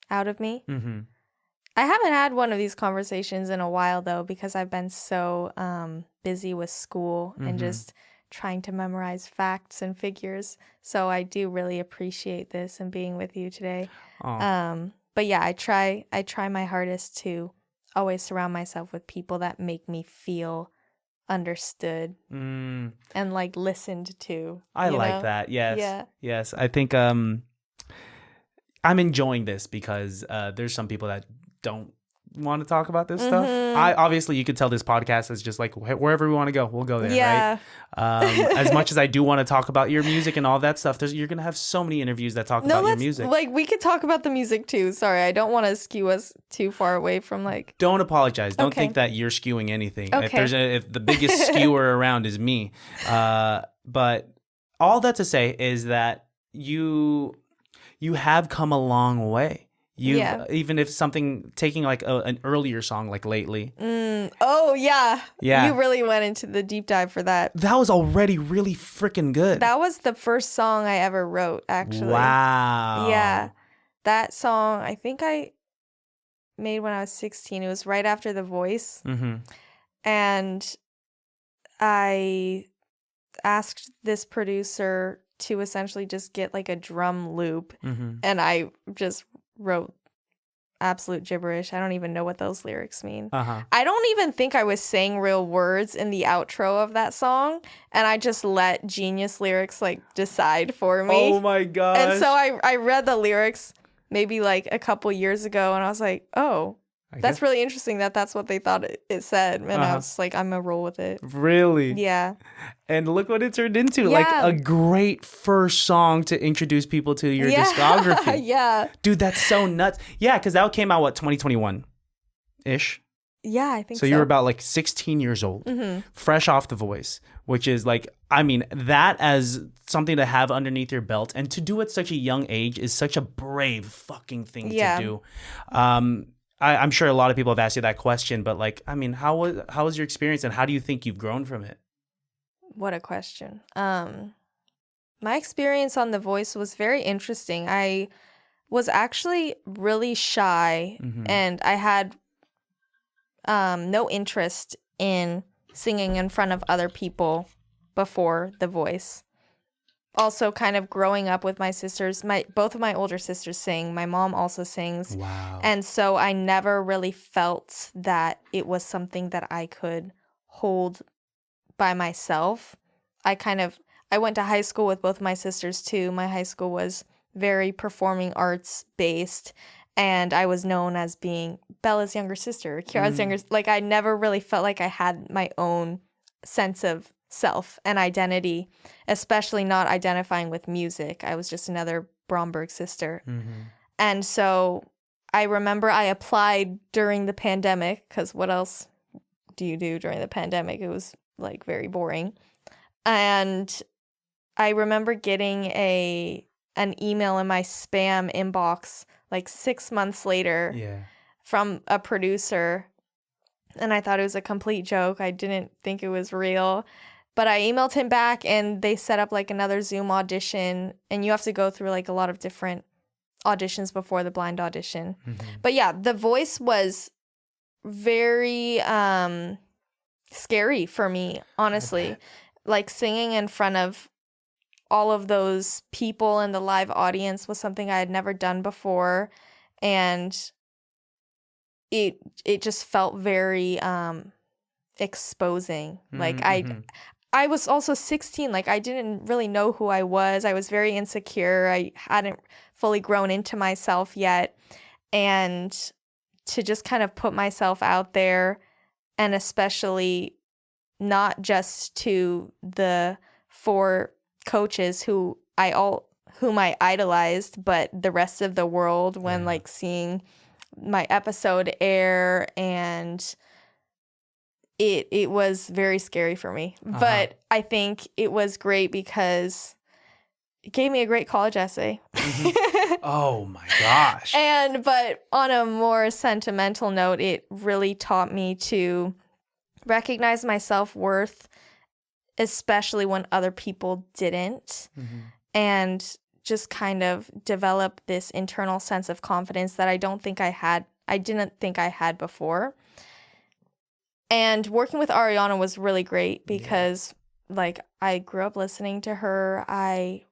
B: out of me. I haven't had one of these conversations in a while, though, because I've been so busy with school and just trying to memorize facts and figures. So I do really appreciate this and being with you today. But yeah, I try my hardest to always surround myself with people that make me feel understood and like listened to.
A: I like that. Yes. I think I'm enjoying this because there's some people that don't want to talk about this stuff. Obviously you could tell this podcast is just like wherever we want to go, we'll go there, right? As much as I do want to talk about your music and all that stuff, you're gonna have so many interviews that talk about your music.
B: Like, we could talk about the music too. Sorry, I don't want to skew us too far away from like.
A: Don't apologize. Don't think that you're skewing anything.
B: Okay.
A: If the biggest skewer around is me, but all that to say is that you have come a long way. Even if something, taking like an earlier song like Lately.
B: Oh, yeah. You really went into the deep dive for that.
A: That was already really freaking good.
B: That was the first song I ever wrote, actually.
A: Wow.
B: Yeah. That song, I think I made when I was 16. It was right after The Voice. And I asked this producer to essentially just get like a drum loop. And I just wrote absolute gibberish. I don't even know what those lyrics mean. I don't even think I was saying real words in the outro of that song, and I just let Genius Lyrics like decide for me.
A: Oh my gosh.
B: And so I read the lyrics maybe like a couple years ago, and I was like, oh, that's really interesting that's what they thought it said. And I was like, I'm gonna roll with it.
A: Really?
B: Yeah.
A: And look what it turned into. Like a great first song to introduce people to your discography.
B: Yeah.
A: Dude, that's so nuts. Yeah, because that came out, 2021-ish?
B: Yeah, I think so.
A: So you were about like 16 years old, fresh off The Voice, which is like, I mean, that as something to have underneath your belt and to do at such a young age is such a brave fucking thing to do. I'm sure a lot of people have asked you that question, but like, I mean, how was your experience and how do you think you've grown from it?
B: What a question. My experience on The Voice was very interesting. I was actually really shy and I had no interest in singing in front of other people before The Voice. Also, kind of growing up with my sisters, both of my older sisters sing. My mom also sings.
A: Wow.
B: And so I never really felt that it was something that I could hold by myself. I went to high school with both my sisters too. My high school was very performing arts based. And I was known as being Bella's younger sister, Kiara's younger. Like, I never really felt like I had my own sense of self and identity, especially not identifying with music. I was just another Bromberg sister. And so I remember I applied during the pandemic, because what else do you do during the pandemic? It was like very boring. And I remember getting an email in my spam inbox like 6 months later from a producer, and I thought it was a complete joke. I didn't think it was real, but I emailed him back and they set up like another Zoom audition, and you have to go through like a lot of different auditions before the blind audition. But yeah, The Voice was very scary for me, honestly. Like, singing in front of all of those people in the live audience was something I had never done before, and it just felt very exposing. Like, I was also 16. Like, I didn't really know who I was. I was very insecure. I hadn't fully grown into myself yet, and to just kind of put myself out there, and especially not just to the 4 coaches whom I idolized, but the rest of the world, when like seeing my episode air, and it was very scary for me. But I think it was great because it gave me a great college essay.
A: Oh my gosh.
B: But on a more sentimental note, it really taught me to recognize my self-worth, especially when other people didn't, and just kind of develop this internal sense of confidence that I didn't think I had before. And working with Ariana was really great because like, I grew up listening to her. I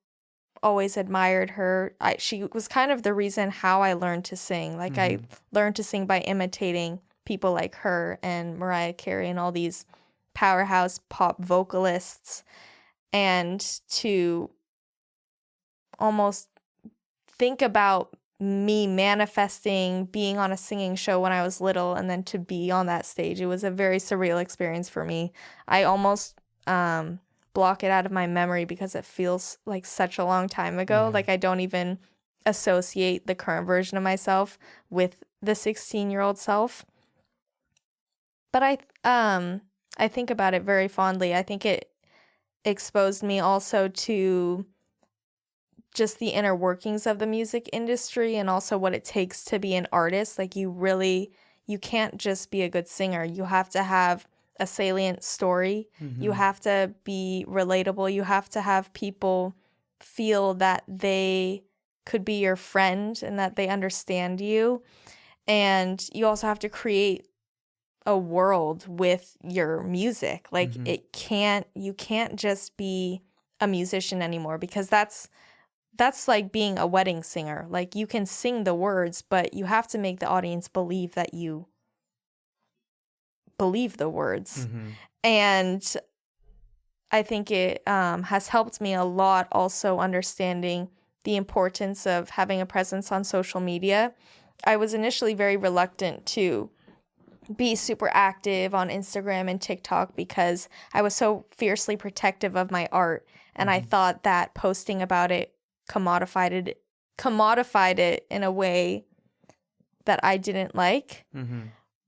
B: always admired her. She was kind of the reason how I learned to sing. Like, I learned to sing by imitating people like her and Mariah Carey and all these powerhouse pop vocalists, and to almost think about me manifesting being on a singing show when I was little, and then to be on that stage. It was a very surreal experience for me. I almost block it out of my memory because it feels like such a long time ago. Like, I don't even associate the current version of myself with the 16-year-old self. But I think about it very fondly. I think it exposed me also to just the inner workings of the music industry, and also what it takes to be an artist. Like, you can't just be a good singer. You have to have a salient story. You have to be relatable. You have to have people feel that they could be your friend and that they understand you. And you also have to create a world with your music. Like, you can't just be a musician anymore, because that's like being a wedding singer. Like, you can sing the words, but you have to make the audience believe that you believe the words. And I think it has helped me a lot also understanding the importance of having a presence on social media. I was initially very reluctant to be super active on Instagram and TikTok because I was so fiercely protective of my art, and I thought that posting about it commodified it in a way that I didn't like.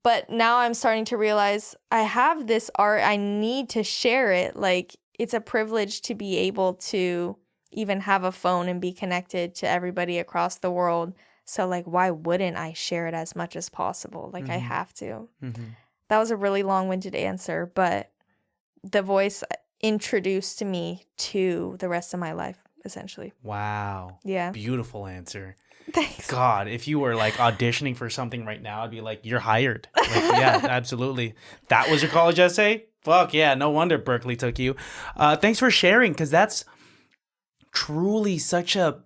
B: But now I'm starting to realize I have this art. I need to share it. Like, it's a privilege to be able to even have a phone and be connected to everybody across the world. So, like, why wouldn't I share it as much as possible? Like, I have to. That was a really long-winded answer, but the voice introduced me to the rest of my life, essentially.
A: Wow.
B: Yeah.
A: Beautiful answer.
B: Thanks.
A: God, if you were like auditioning for something right now, I'd be like, you're hired. Like, yeah, absolutely. That was your college essay? Fuck yeah, no wonder Berkeley took you. Thanks for sharing, because that's truly such a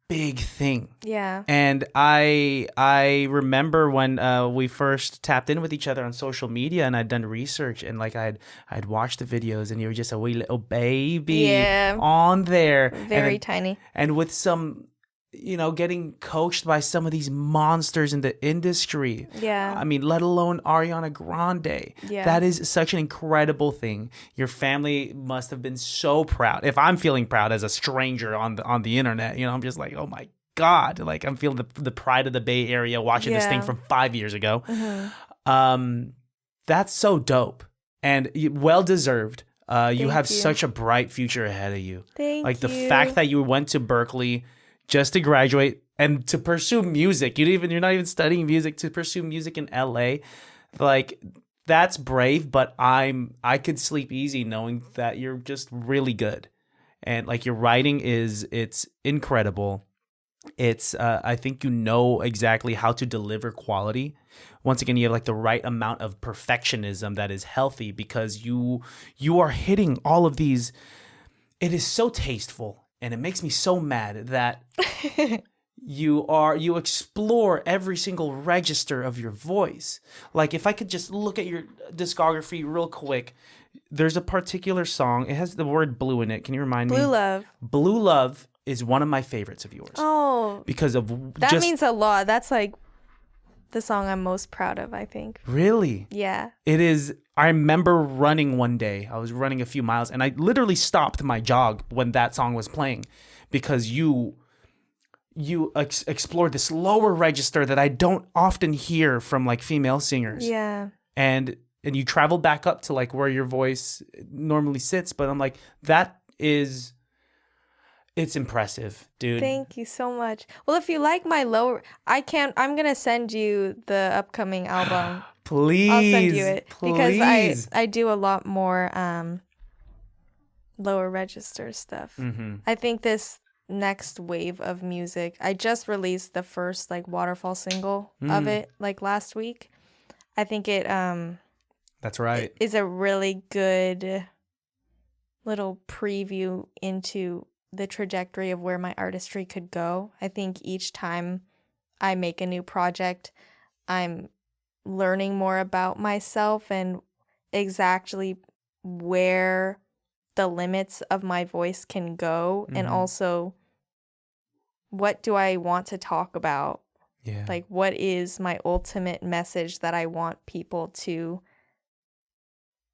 A: big thing.
B: Yeah.
A: And I remember when we first tapped in with each other on social media, and I'd done research, and like I'd watched the videos, and you were just a wee little baby on there.
B: Very tiny.
A: And with some, getting coached by some of these monsters in the industry.
B: Yeah.
A: I mean, let alone Ariana Grande.
B: Yeah.
A: That is such an incredible thing. Your family must have been so proud. If I'm feeling proud as a stranger on the internet, I'm just like, oh my God. Like, I'm feeling the pride of the Bay Area watching this thing from 5 years ago. That's so dope and well-deserved. You have such a bright future ahead of you.
B: Thank you.
A: The fact that you went to Berkeley just to graduate and to pursue music. You're not even studying music, to pursue music in LA. Like, that's brave, but I could sleep easy knowing that you're just really good. And like, your writing it's incredible. It's I think you know exactly how to deliver quality. Once again, you have like the right amount of perfectionism that is healthy, because you are hitting all of these. It is so tasteful. And it makes me so mad that you explore every single register of your voice. Like, if I could just look at your discography real quick, there's a particular song. It has the word blue in it. Can you remind me?
B: Blue Love.
A: Blue Love is one of my favorites of yours.
B: Oh.
A: Because of
B: that means a lot. That's like the song I'm most proud of, I think.
A: Really?
B: Yeah.
A: It is. I remember running one day. I was running a few miles, and I literally stopped my jog when that song was playing, because you explore this lower register that I don't often hear from like female singers.
B: Yeah.
A: And you travel back up to like where your voice normally sits, but I'm like, it's impressive, dude.
B: Thank you so much. Well, if you like my lower, I'm going to send you the upcoming album.
A: Please.
B: I'll send you it.
A: Please.
B: Because I do a lot more lower register stuff. I think this next wave of music, I just released the first like Waterfall single of it like last week. I think it
A: that's right.
B: It is a really good little preview into the trajectory of where my artistry could go. I think each time I make a new project, I'm learning more about myself and exactly where the limits of my voice can go, and also what do I want to talk about?
A: Yeah.
B: Like, what is my ultimate message that I want people to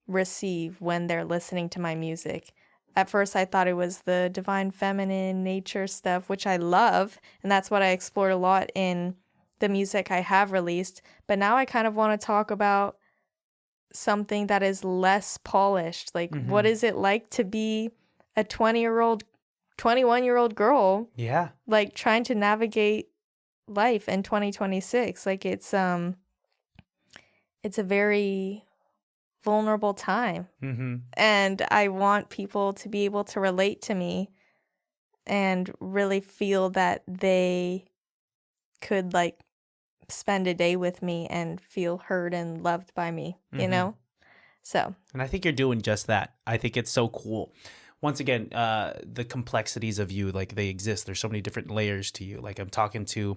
B: receive when they're listening to my music? At first, I thought it was the divine feminine nature stuff, which I love, and that's what I explored a lot in the music I have released. But now I kind of want to talk about something that is less polished. Like, what is it like to be a 21-year-old girl?
A: Yeah. Like,
B: trying to navigate life in 2026. Like, it's a very vulnerable time. And I want people to be able to relate to me and really feel that they could like spend a day with me and feel heard and loved by me, you know? So. And
A: I think you're doing just that. I think it's so cool. Once again, the complexities of you, like, they exist. There's so many different layers to you. Like, I'm talking to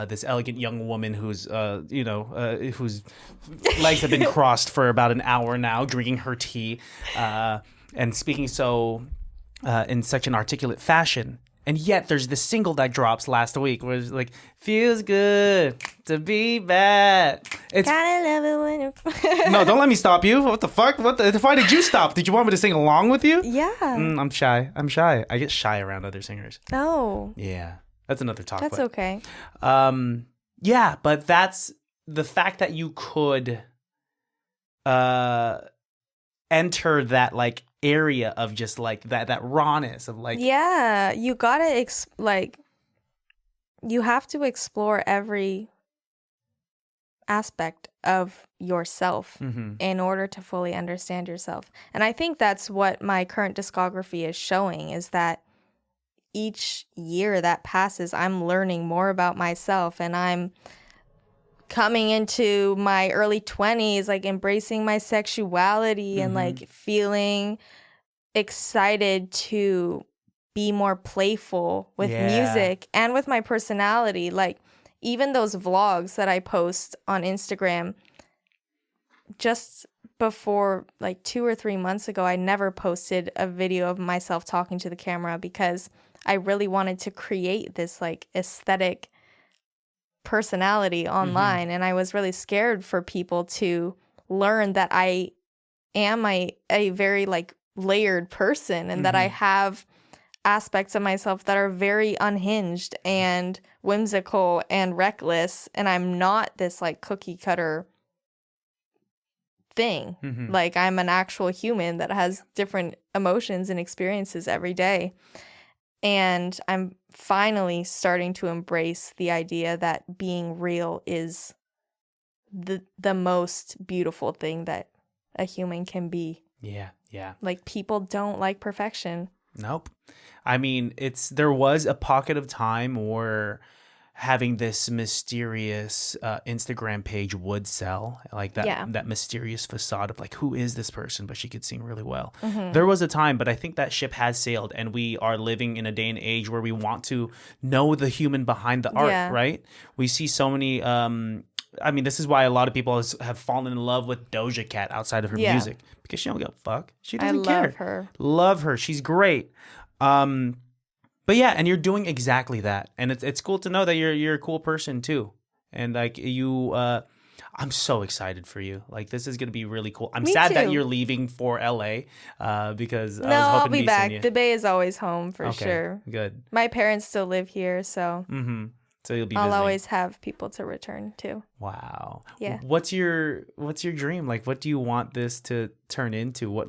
A: this elegant young woman who's, whose legs have been crossed for about an hour now, drinking her tea, and speaking so in such an articulate fashion. And yet there's this single that drops last week where it's like, feels good to be bad. It's
B: kinda love it when you're...
A: No, don't let me stop you. What the fuck? Why did you stop? Did you want me to sing along with you?
B: Yeah.
A: I'm shy. I get shy around other singers.
B: Oh.
A: Yeah. That's another talk.
B: That's okay.
A: Yeah, but that's the fact that you could enter that like area of just like that rawness of like,
B: yeah, you gotta you have to explore every aspect of yourself in order to fully understand yourself. And I think that's what my current discography is showing, is that each year that passes, I'm learning more about myself, and I'm coming into my early 20s, like embracing my sexuality and like feeling excited to be more playful with music and with my personality. Like even those vlogs that I post on Instagram, just before like 2 or 3 months ago, I never posted a video of myself talking to the camera because I really wanted to create this like aesthetic personality online. And I was really scared for people to learn that I am a very like layered person, and that I have aspects of myself that are very unhinged and whimsical and reckless, and I'm not this like cookie cutter thing. Like I'm an actual human that has different emotions and experiences every day. And I'm finally starting to embrace the idea that being real is the most beautiful thing that a human can be.
A: Yeah.
B: Like people don't like perfection.
A: Nope. I mean, there was a pocket of time where having this mysterious Instagram page would sell, like that mysterious facade of like, who is this person? But she could sing really well. There was a time, but I think that ship has sailed, and we are living in a day and age where we want to know the human behind the art, right? We see so many. I mean, this is why a lot of people have fallen in love with Doja Cat outside of her music, because she don't give a fuck. She doesn't care. Love her. She's great. But yeah, and you're doing exactly that, and it's cool to know that you're a cool person too, and like you, I'm so excited for you. Like this is gonna be really cool. I'm sad that you're leaving for LA, because I was hoping
B: I'll be
A: to
B: back.
A: send you.
B: The Bay is always home for sure.
A: Good.
B: My parents still live here, so
A: So you'll be.
B: I'll
A: visiting.
B: always have people to return to.
A: Wow.
B: Yeah.
A: What's your dream? Like, what do you want this to turn into? What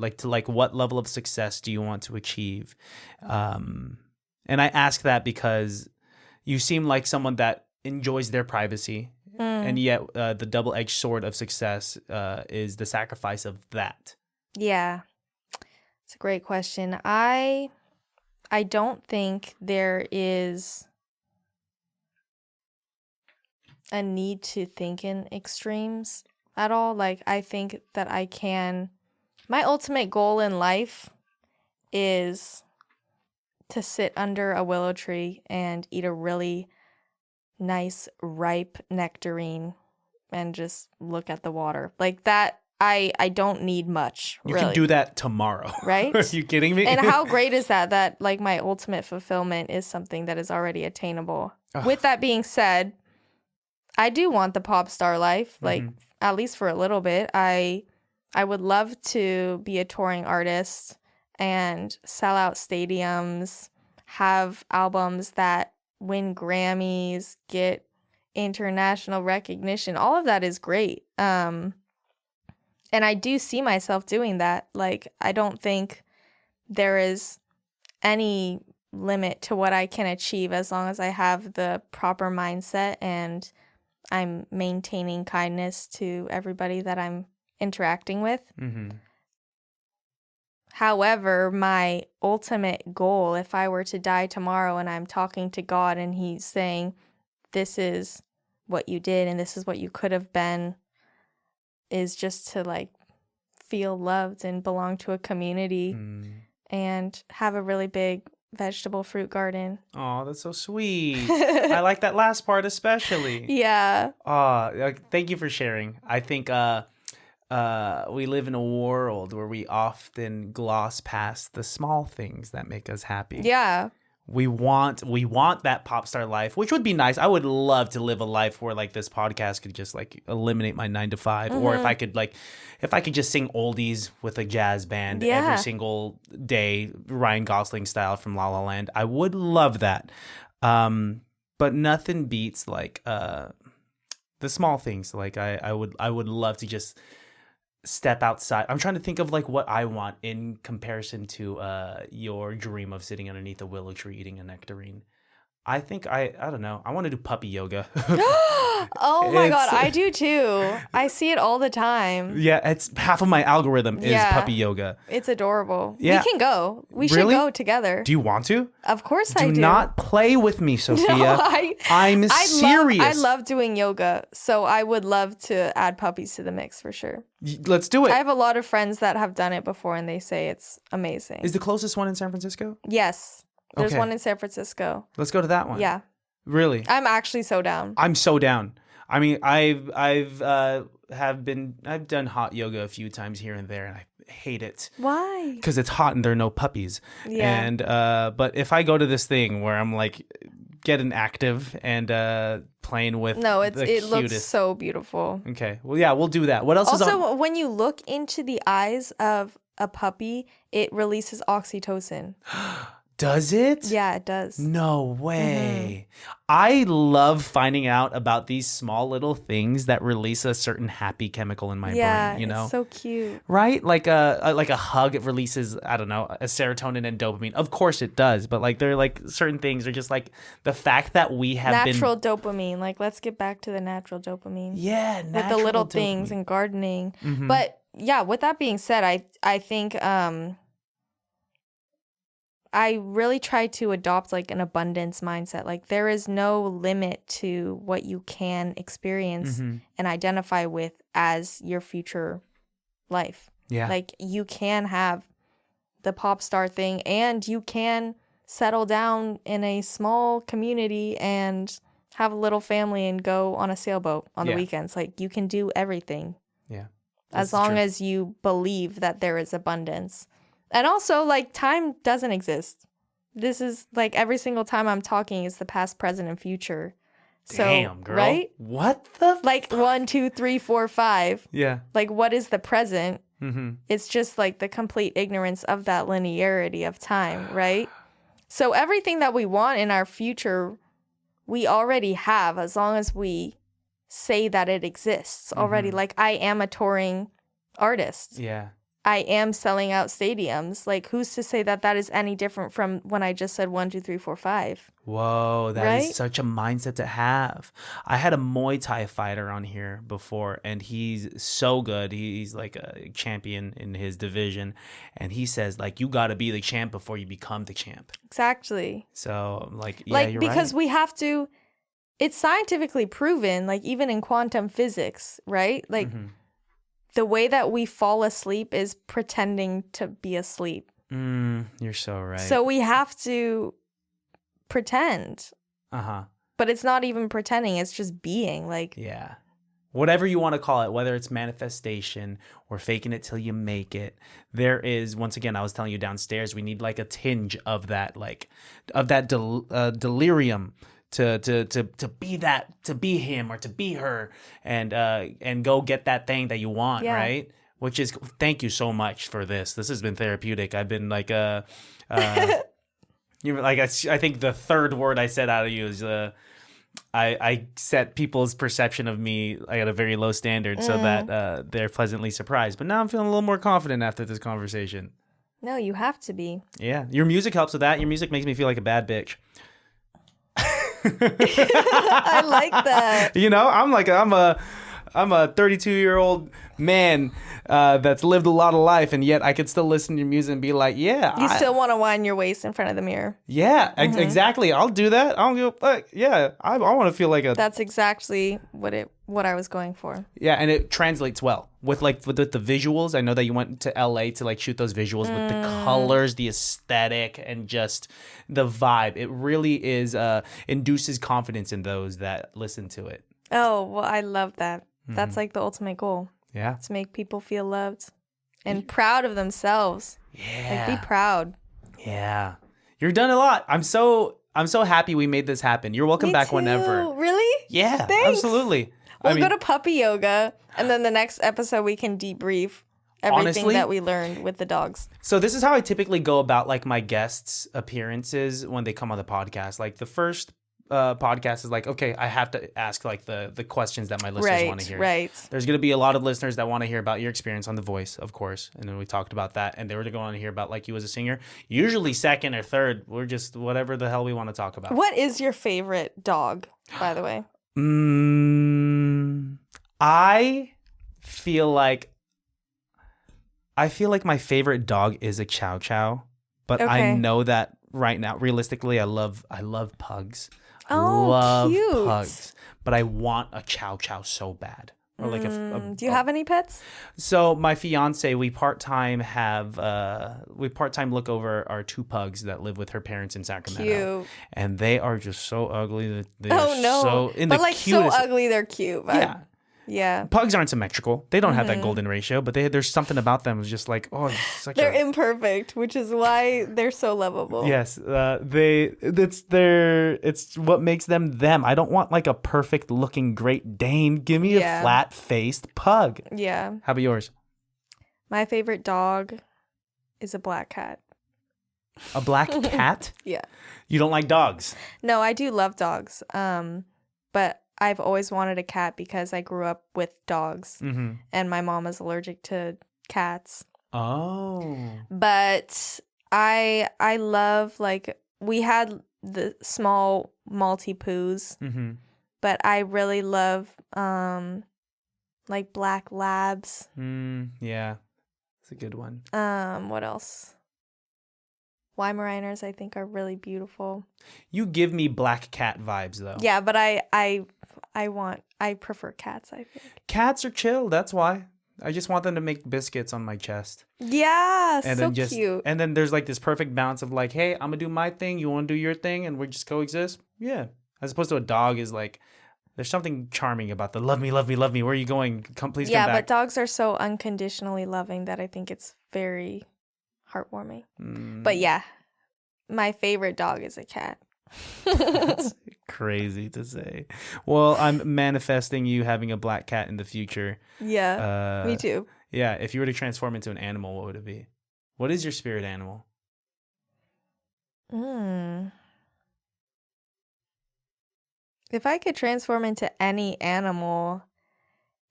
A: level of success do you want to achieve? And I ask that because you seem like someone that enjoys their privacy, and yet the double-edged sword of success is the sacrifice of that.
B: Yeah, it's a great question. I don't think there is a need to think in extremes at all. Like I think that my ultimate goal in life is to sit under a willow tree and eat a really nice ripe nectarine and just look at the water. Like that, I don't need much,
A: You
B: really.
A: can do that tomorrow.
B: Right?
A: Are you kidding me?
B: And how great is that? That like my ultimate fulfillment is something that is already attainable. With that being said, I do want the pop star life, like at least for a little bit. I would love to be a touring artist and sell out stadiums, have albums that win Grammys, get international recognition. All of that is great. And I do see myself doing that. Like, I don't think there is any limit to what I can achieve as long as I have the proper mindset and I'm maintaining kindness to everybody that I'm interacting with. However, my ultimate goal, if I were to die tomorrow and I'm talking to God and he's saying, this is what you did and this is what you could have been, is just to like feel loved and belong to a community and have a really big vegetable fruit garden.
A: Oh, that's so sweet. I like that last part especially.
B: Yeah.
A: Thank you for sharing. I think we live in a world where we often gloss past the small things that make us happy.
B: Yeah.
A: We want that pop star life, which would be nice. I would love to live a life where like this podcast could just like eliminate my 9 to 5, or if I could just sing oldies with a jazz band every single day, Ryan Gosling style from La La Land. I would love that. But nothing beats like the small things. Like I would love to just step outside. I'm trying to think of like what I want in comparison to your dream of sitting underneath a willow tree eating a nectarine. I think I don't know. I want to do puppy yoga.
B: Oh my God, I do too. I see it all the time.
A: Yeah, it's half of my algorithm is puppy yoga.
B: It's adorable.
A: Yeah.
B: We can go. We should go together.
A: Do you want to?
B: Of course I do.
A: Do not play with me, Sophia.
B: No,
A: I'm serious.
B: I love doing yoga, so I would love to add puppies to the mix for sure.
A: Let's do it.
B: I have a lot of friends that have done it before, and they say it's amazing.
A: Is the closest one in San Francisco?
B: Yes. There's one in San Francisco.
A: Let's go to that one.
B: Yeah.
A: Really?
B: I'm actually so down.
A: I'm so down. I mean, I've done hot yoga a few times here and there, and I hate it.
B: Why?
A: Because it's hot and there are no puppies.
B: Yeah.
A: And but if I go to this thing where I'm like getting active and playing with it
B: looks so beautiful.
A: Okay. Well, yeah, we'll do that. What else is on?
B: Also, when you look into the eyes of a puppy, it releases oxytocin.
A: Does it?
B: Yeah, it does.
A: No way. I love finding out about these small little things that release a certain happy chemical in my brain, you know?
B: It's so cute.
A: Right? Like a hug, it releases, I don't know, a serotonin and dopamine. Of course it does, but like there are like certain things are just like the fact that we have
B: natural dopamine. Like let's get back to the natural dopamine.
A: Yeah,
B: with the little things and gardening.
A: Mm-hmm.
B: But yeah, with that being said, I think I really try to adopt like an abundance mindset. Like there is no limit to what you can experience and identify with as your future life.
A: Yeah.
B: Like you can have the pop star thing and you can settle down in a small community and have a little family and go on a sailboat on the weekends. Like you can do everything.
A: Yeah.
B: As long as you believe that there is abundance. And also, like, time doesn't exist. This is, like, every single time I'm talking is the past, present, and future. So,
A: damn, girl.
B: Right?
A: What the?
B: Like, 1, 2, 3, 4, 5.
A: Yeah.
B: Like, what is the present?
A: Mm-hmm.
B: It's just, like, the complete ignorance of that linearity of time, right? So, everything that we want in our future, we already have as long as we say that it exists already. Like, I am a touring artist.
A: Yeah.
B: I am selling out stadiums. Like, who's to say that that is any different from when I just said 1, 2, 3, 4, 5?
A: Whoa, that
B: right?
A: is such a mindset to have. I had a Muay Thai fighter on here before, and he's so good. He's like a champion in his division, and he says, like, you got to be the champ before you become the champ.
B: Exactly.
A: So, like, yeah,
B: like,
A: you're
B: because
A: right.
B: we have to, it's scientifically proven, like, even in quantum physics, right? Like, the way that we fall asleep is pretending to be asleep.
A: You're so right.
B: So we have to pretend.
A: Uh-huh.
B: But it's not even pretending. It's just being. Like,
A: yeah. Whatever you want to call it, whether it's manifestation or faking it till you make it, there is, once again, I was telling you downstairs, we need like a tinge of that, like, of that delirium to be that, to be him or to be her, and go get that thing that you want, right? Which is, thank you so much for this. This has been therapeutic. I've been like you like I think the third word I said out of you is I set people's perception of me at a very low standard so that they're pleasantly surprised. But now I'm feeling a little more confident after this conversation. No,
B: you have to be.
A: Yeah, your music helps with that. Your music makes me feel like a bad bitch.
B: I like that.
A: You know, I'm a 32-year-old man that's lived a lot of life, and yet I could still listen to your music and be like, yeah.
B: You still want to wind your waist in front of the mirror.
A: Yeah, exactly. I'll do that. I don't give a fuck. Yeah, I want to feel like a...
B: That's exactly what I was going for.
A: Yeah, and it translates well with the visuals. I know that you went to LA to like shoot those visuals with the colors, the aesthetic, and just the vibe. It really is induces confidence in those that listen to it.
B: Oh, well, I love that. That's like the ultimate goal.
A: Yeah.
B: To make people feel loved and proud of themselves.
A: Yeah.
B: Like, be proud.
A: Yeah. You're done a lot. I'm so happy we made this happen. You're welcome back whenever.
B: Really?
A: Yeah,
B: thanks.
A: absolutely.
B: We'll go to puppy yoga, and then the next episode we can debrief everything
A: honestly,
B: that we learned with the dogs.
A: So this is how I typically go about like my guests' appearances when they come on the podcast. Like the first podcast is like, okay, I have to ask like the questions that my listeners want to hear.
B: Right.
A: There's going to be a lot of listeners that want to hear about your experience on The Voice, of course. And then we talked about that. And they were going to hear about like you as a singer. Usually second or third. We're just whatever the hell we want to talk about.
B: What is your favorite dog, by the way?
A: I feel like my favorite dog is a Chow Chow. But I know that right now, realistically, I love pugs. Love
B: cute.
A: Pugs. But I want a Chow Chow so bad. Or like
B: do you have any pets?
A: So my fiance, we part-time look over our 2 pugs that live with her parents in Sacramento.
B: Cute.
A: And they are just so ugly. They
B: oh
A: are
B: no.
A: So in
B: but
A: the
B: like
A: cutest,
B: so ugly they're cute.
A: Yeah.
B: Yeah.
A: Pugs aren't symmetrical. They don't have that golden ratio, but there's something about them. It's just like, oh, it's such
B: they're imperfect, which is why they're so lovable.
A: Yes, it's what makes them them. I don't want like a perfect looking Great Dane. Give me a flat faced pug.
B: Yeah.
A: How about yours?
B: My favorite dog is a black cat.
A: A black cat?
B: Yeah.
A: You don't like dogs?
B: No, I do love dogs. But I've always wanted a cat because I grew up with dogs, and my mom is allergic to cats.
A: Oh.
B: But I love, like, we had the small Maltipoo's, but I really love like black labs.
A: Yeah, it's a good one.
B: What else? Weimaraners, I think, are really beautiful.
A: You give me black cat vibes, though.
B: Yeah, but I prefer cats, I think.
A: Cats are chill, that's why. I just want them to make biscuits on my chest.
B: Yeah,
A: and
B: so
A: then just,
B: cute.
A: And then there's like this perfect balance of like, hey, I'm going to do my thing, you want to do your thing, and we just coexist? Yeah. As opposed to a dog is like, there's something charming about the love me, love me, love me. Where are you going? Please come back.
B: Yeah, but dogs are so unconditionally loving that I think it's very heartwarming. But yeah, my favorite dog is a cat.
A: That's crazy to say. Well, I'm manifesting you having a black cat in the future.
B: Yeah, me too.
A: Yeah, if you were to transform into an animal, what would it be? What is your spirit animal?
B: If I could transform into any animal,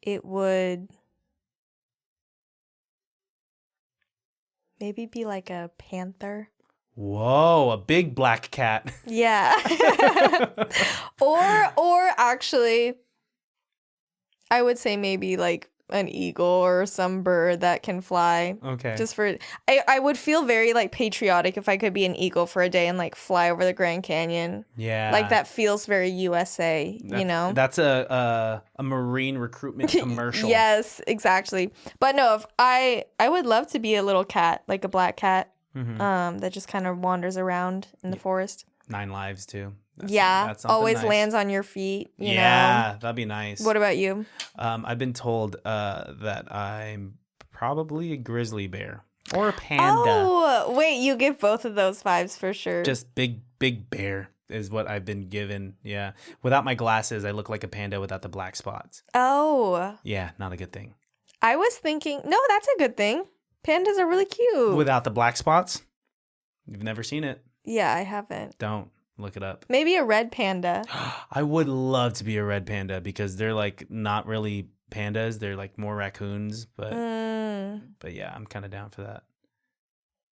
B: it would maybe be like a panther.
A: Whoa, a big black cat.
B: Yeah. or actually, I would say maybe like an eagle or some bird that can fly.
A: Okay.
B: Just for I would feel very like patriotic if I could be an eagle for a day and like fly over the Grand Canyon.
A: Yeah.
B: Like that feels very USA, you know?
A: That's a Marine recruitment commercial.
B: Yes, exactly. But no, if I would love to be a little cat, like a black cat, that just kind of wanders around in the forest.
A: 9 lives too.
B: That's always nice. Lands on your feet. You know?
A: That'd be nice.
B: What about you?
A: I've been told that I'm probably a grizzly bear or a panda.
B: Oh, wait, you give both of those vibes for sure.
A: Just big bear is what I've been given. Yeah. Without my glasses, I look like a panda without the black spots.
B: Oh.
A: Yeah, not a good thing.
B: I was thinking, no, that's a good thing. Pandas are really cute.
A: Without the black spots? You've never seen it.
B: Yeah, I haven't.
A: Don't. Look it up.
B: Maybe a red panda.
A: I would love to be a red panda because they're like not really pandas. They're like more raccoons. But yeah, I'm kind of down for that.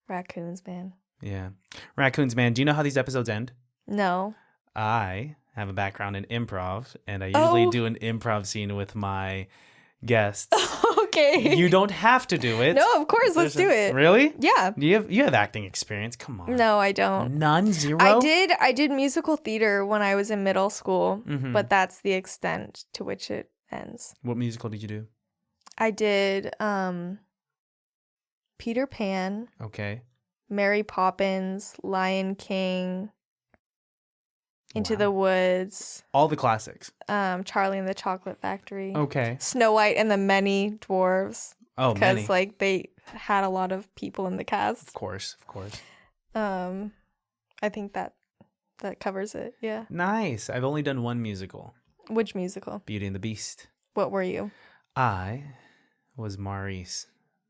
B: Raccoons, man.
A: Yeah. Raccoons, man. Do you know how these episodes end?
B: No.
A: I have a background in improv, and I usually do an improv scene with my guests.
B: Okay.
A: You don't have to do it.
B: No, of course. Let's do it.
A: Really?
B: Yeah.
A: You have acting experience. Come on.
B: No, I don't.
A: None? Zero?
B: I did musical theater when I was in middle school, but that's the extent to which it ends.
A: What musical did you do?
B: I did Peter Pan.
A: Okay.
B: Mary Poppins, Lion King, Into the Woods.
A: All the classics.
B: Charlie and the Chocolate Factory.
A: Okay.
B: Snow White and the Many Dwarves.
A: Oh, many.
B: Because like they had a lot of people in the cast.
A: Of course.
B: I think that covers it. Yeah.
A: Nice. I've only done one musical.
B: Which musical?
A: Beauty and the Beast.
B: What were you?
A: I was Maurice,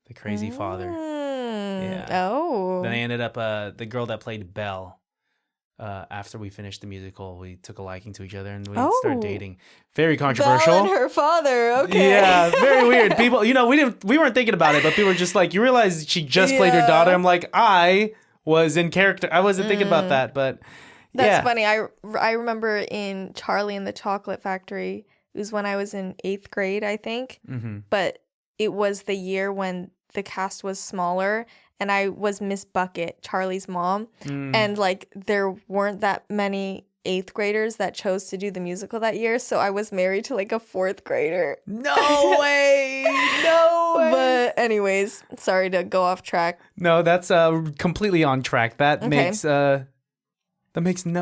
A: the crazy father. Yeah.
B: Oh.
A: Then I ended up the girl that played Belle. after we finished the musical, we took a liking to each other and we started dating. Very controversial.
B: Belle and her father. Okay.
A: Yeah, very weird. People, we weren't thinking about it, but people were just like, you realize she just played her daughter. I'm like, I was in character. I wasn't thinking about that, but
B: That's funny. I remember in Charlie and the Chocolate Factory, it was when I was in 8th grade, I think. Mm-hmm. But it was the year when the cast was smaller and I was Miss Bucket, Charlie's mom. And like there weren't that many 8th graders that chose to do the musical that year. So I was married to like a 4th grader.
A: No way. No way.
B: But anyways, sorry to go off track.
A: No, that's completely on track. That makes no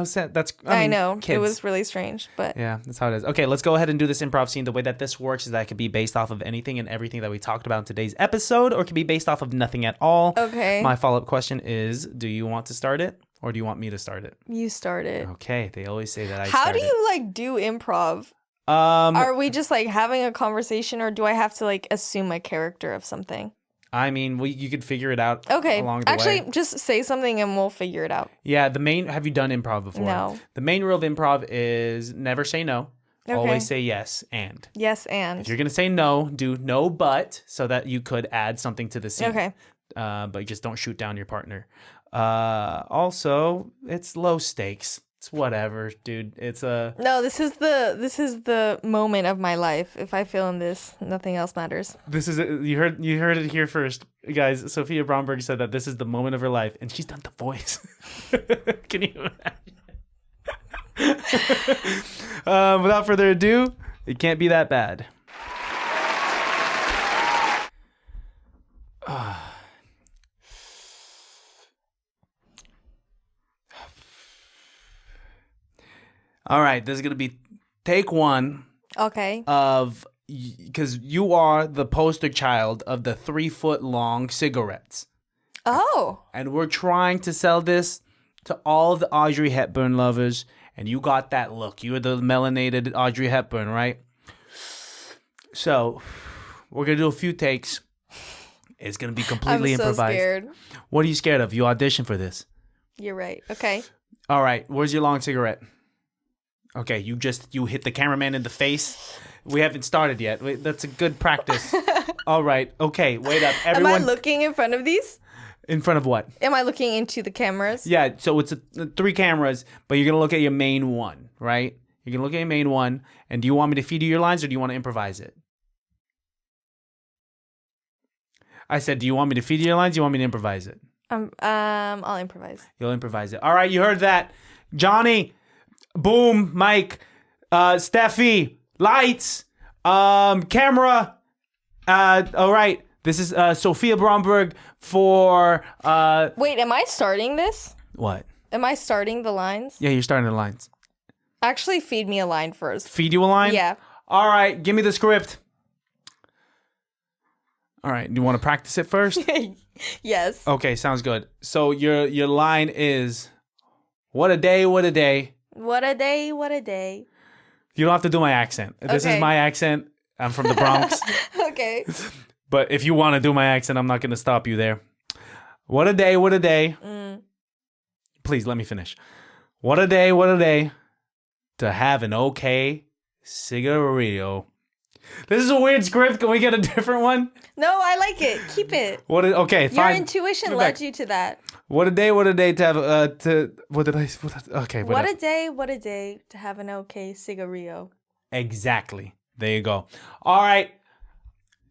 A: sense. I know. Kids.
B: It was really strange, but
A: yeah, that's how it is. Okay, let's go ahead and do this improv scene. The way that this works is that it could be based off of anything and everything that we talked about in today's episode, or it could be based off of nothing at all.
B: Okay.
A: My follow-up question is, do you want to start it or do you want me to start it?
B: You start it.
A: Okay, they always say that I
B: How
A: start
B: do you like do improv? Are we just like having a conversation or do I have to like assume a character of something?
A: I mean, you could figure it out along the way.
B: Actually, just say something and we'll figure it out.
A: Yeah, have you done improv before?
B: No.
A: The main rule of improv is never say no. Okay. Always say yes and.
B: Yes and.
A: If you're going to say no, do no but so that you could add something to the scene.
B: Okay.
A: But just don't shoot down your partner. Also, it's low stakes. It's whatever, dude. It's a
B: No, this is the moment of my life. If I fail in this, nothing else matters.
A: This is you heard it here first, guys. Sophia Bromberg said that this is the moment of her life, and she's done the voice. Can you imagine? Without further ado, it can't be that bad. All right, this is going to be take one.
B: Okay.
A: Because you are the poster child of the 3-foot-long cigarettes.
B: Oh.
A: And we're trying to sell this to all the Audrey Hepburn lovers, and you got that look. You're the melanated Audrey Hepburn, right? So we're going to do a few takes. It's going to be completely improvised.
B: I'm so scared.
A: What are you scared of? You audition for this.
B: You're right. Okay.
A: All right. Where's your long cigarette? Okay, you hit the cameraman in the face. We haven't started yet. Wait, that's a good practice. All right. Okay, wait up. Everyone,
B: am I looking in front of these?
A: In front of what?
B: Am I looking into the cameras?
A: Yeah, so it's 3 cameras, but you're going to look at your main one, right? You're going to look at your main one, and do you want me to feed you your lines or do you want to improvise it? I said, do you want me to feed you your lines or do you want me to improvise it?
B: I'll improvise.
A: You'll improvise it. All right, you heard that. Johnny, boom, Mike, Steffi, lights, camera. All right, this is Sophia Bromberg for...
B: Wait, am I starting this?
A: What?
B: Am I starting the lines?
A: Yeah, you're starting the lines.
B: Actually, feed me a line first.
A: Feed you a line?
B: Yeah.
A: All right, give me the script. All right, do you want to practice it first?
B: Yes.
A: Okay, sounds good. So your line is, what a day, what a day.
B: What a day, what a day.
A: You don't have to do my accent. This is my accent. I'm from the Bronx.
B: Okay.
A: But if you want to do my accent, I'm not going to stop you there. What a day, what a day. Please, let me finish. What a day to have an okay cigarillo. This is a weird script. Can we get a different one?
B: No, I like it. Keep it.
A: Okay, fine.
B: Your intuition led you to that.
A: What a day to have okay.
B: What a day to have an okay cigarillo.
A: Exactly. There you go. All right.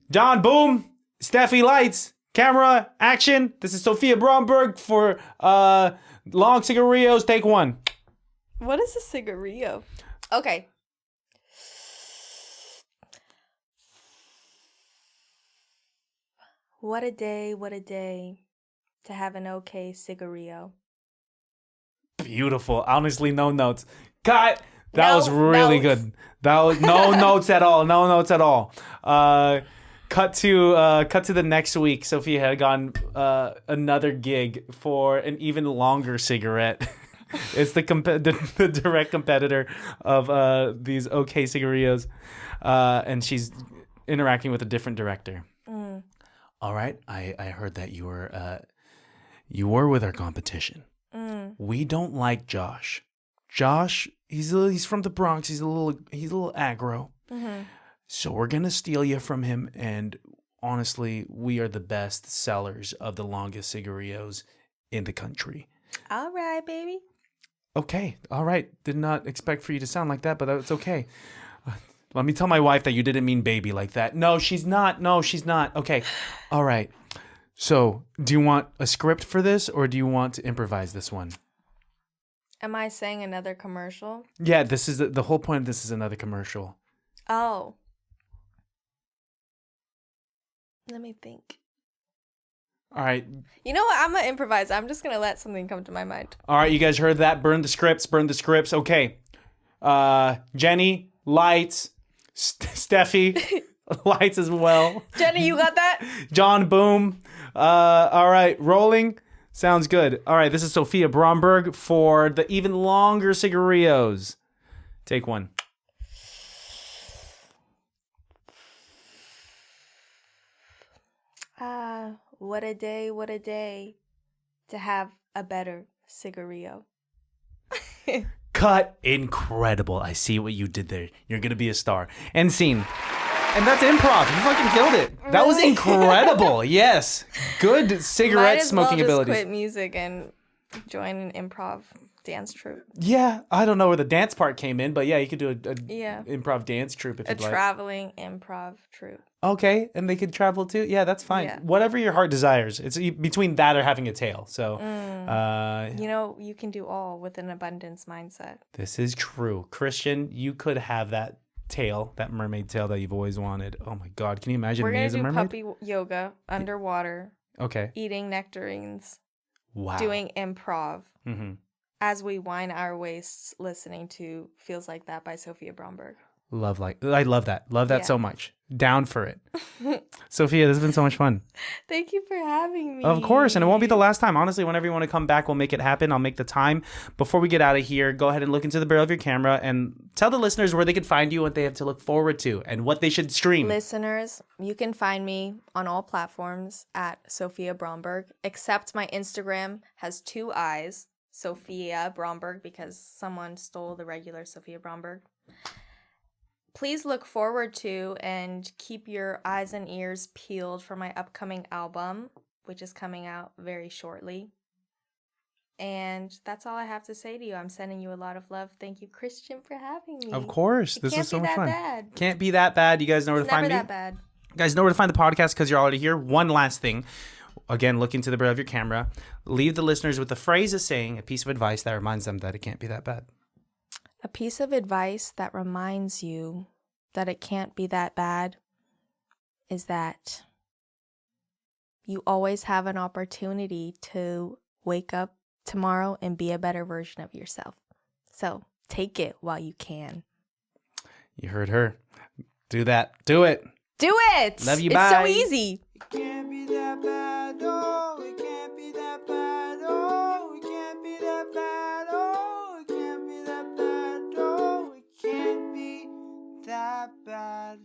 A: John, boom. Steffi, lights. Camera, action. This is Sophia Bromberg for Long Cigarillos. Take one.
B: What is a cigarillo? Okay. What a day to have an okay cigarillo.
A: Beautiful. Honestly, no notes. Cut. That was really good. That was no notes at all. No notes at all. Cut to the next week. Sophia had gotten another gig for an even longer cigarette. It's the direct competitor of these okay cigarillos, and she's interacting with a different director. All right, I heard that you were with our competition. We don't like Josh. Josh, he's from the Bronx. He's a little aggro. Mm-hmm. So we're gonna steal you from him. And honestly, we are the best sellers of the longest cigarillos in the country.
B: All right, baby.
A: Okay, all right. Did not expect for you to sound like that, but it's okay. Let me tell my wife that you didn't mean baby like that. No, she's not. Okay, all right. So, do you want a script for this, or do you want to improvise this one?
B: Am I saying another commercial?
A: Yeah, this is the whole point of this is another commercial.
B: Oh. Let me think.
A: All right.
B: You know what? I'm going to improvise. I'm just going to let something come to my mind.
A: All right, you guys heard that? Burn the scripts. Okay. Jenny, lights. Steffi, lights as well.
B: Jenny, you got that?
A: John, boom. All right, rolling. Sounds good. All right, this is Sophia Bromberg for the even longer cigarillos. Take one.
B: What a day to have a better cigarillo.
A: Cut. Incredible. I see what you did there. You're going to be a star. End scene. And that's improv. You fucking killed it. Really? That was incredible. Yes. Good cigarette smoking abilities.
B: Might as well just quit music and join an improv dance troupe.
A: Yeah. I don't know where the dance part came in, but yeah, you could do a improv dance troupe if you'd like.
B: A traveling improv troupe.
A: Okay. And they could travel too? Yeah, that's fine. Yeah. Whatever your heart desires. It's between that or having a tail. So,
B: you can do all with an abundance mindset.
A: This is true. Christian, you could have that tail, that mermaid tail that you've always wanted. Oh my God. Can you imagine me as a mermaid?
B: We're going to do puppy yoga underwater.
A: Okay.
B: Eating nectarines.
A: Wow.
B: Doing improv. Mm-hmm. As we wind our waists listening to Feels Like That by Sophia Bromberg.
A: I love that. Love that so much. Down for it. Sophia, this has been so much fun.
B: Thank you for having me.
A: Of course. And it won't be the last time. Honestly, whenever you want to come back, we'll make it happen. I'll make the time. Before we get out of here, go ahead and look into the barrel of your camera and tell the listeners where they can find you, what they have to look forward to, and what they should stream.
B: Listeners, you can find me on all platforms at Sophia Bromberg, except my Instagram has 2 eyes, Sophia Bromberg, because someone stole the regular Sophia Bromberg. Please look forward to and keep your eyes and ears peeled for my upcoming album, which is coming out very shortly. And that's all I have to say to you. I'm sending you a lot of love. Thank you, Christian, for having me.
A: Of course. This is so much fun. Can't be that bad. You guys know where to find me?
B: It's never that bad.
A: You guys know where to find the podcast because you're already here. One last thing. Again, look into the barrel of your camera. Leave the listeners with the phrase of saying a piece of advice that reminds them that it can't be that bad.
B: A piece of advice that reminds you that it can't be that bad is that you always have an opportunity to wake up tomorrow and be a better version of yourself. So take it while you can.
A: You heard her. Do that. Do it.
B: Do it.
A: Love you.
B: It's
A: bye.
B: So easy.
D: It can't be that bad. Oh, it can't be that bad. Oh, it can't be that bad. Oh, it can't be that bad. Oh, it can't be that bad.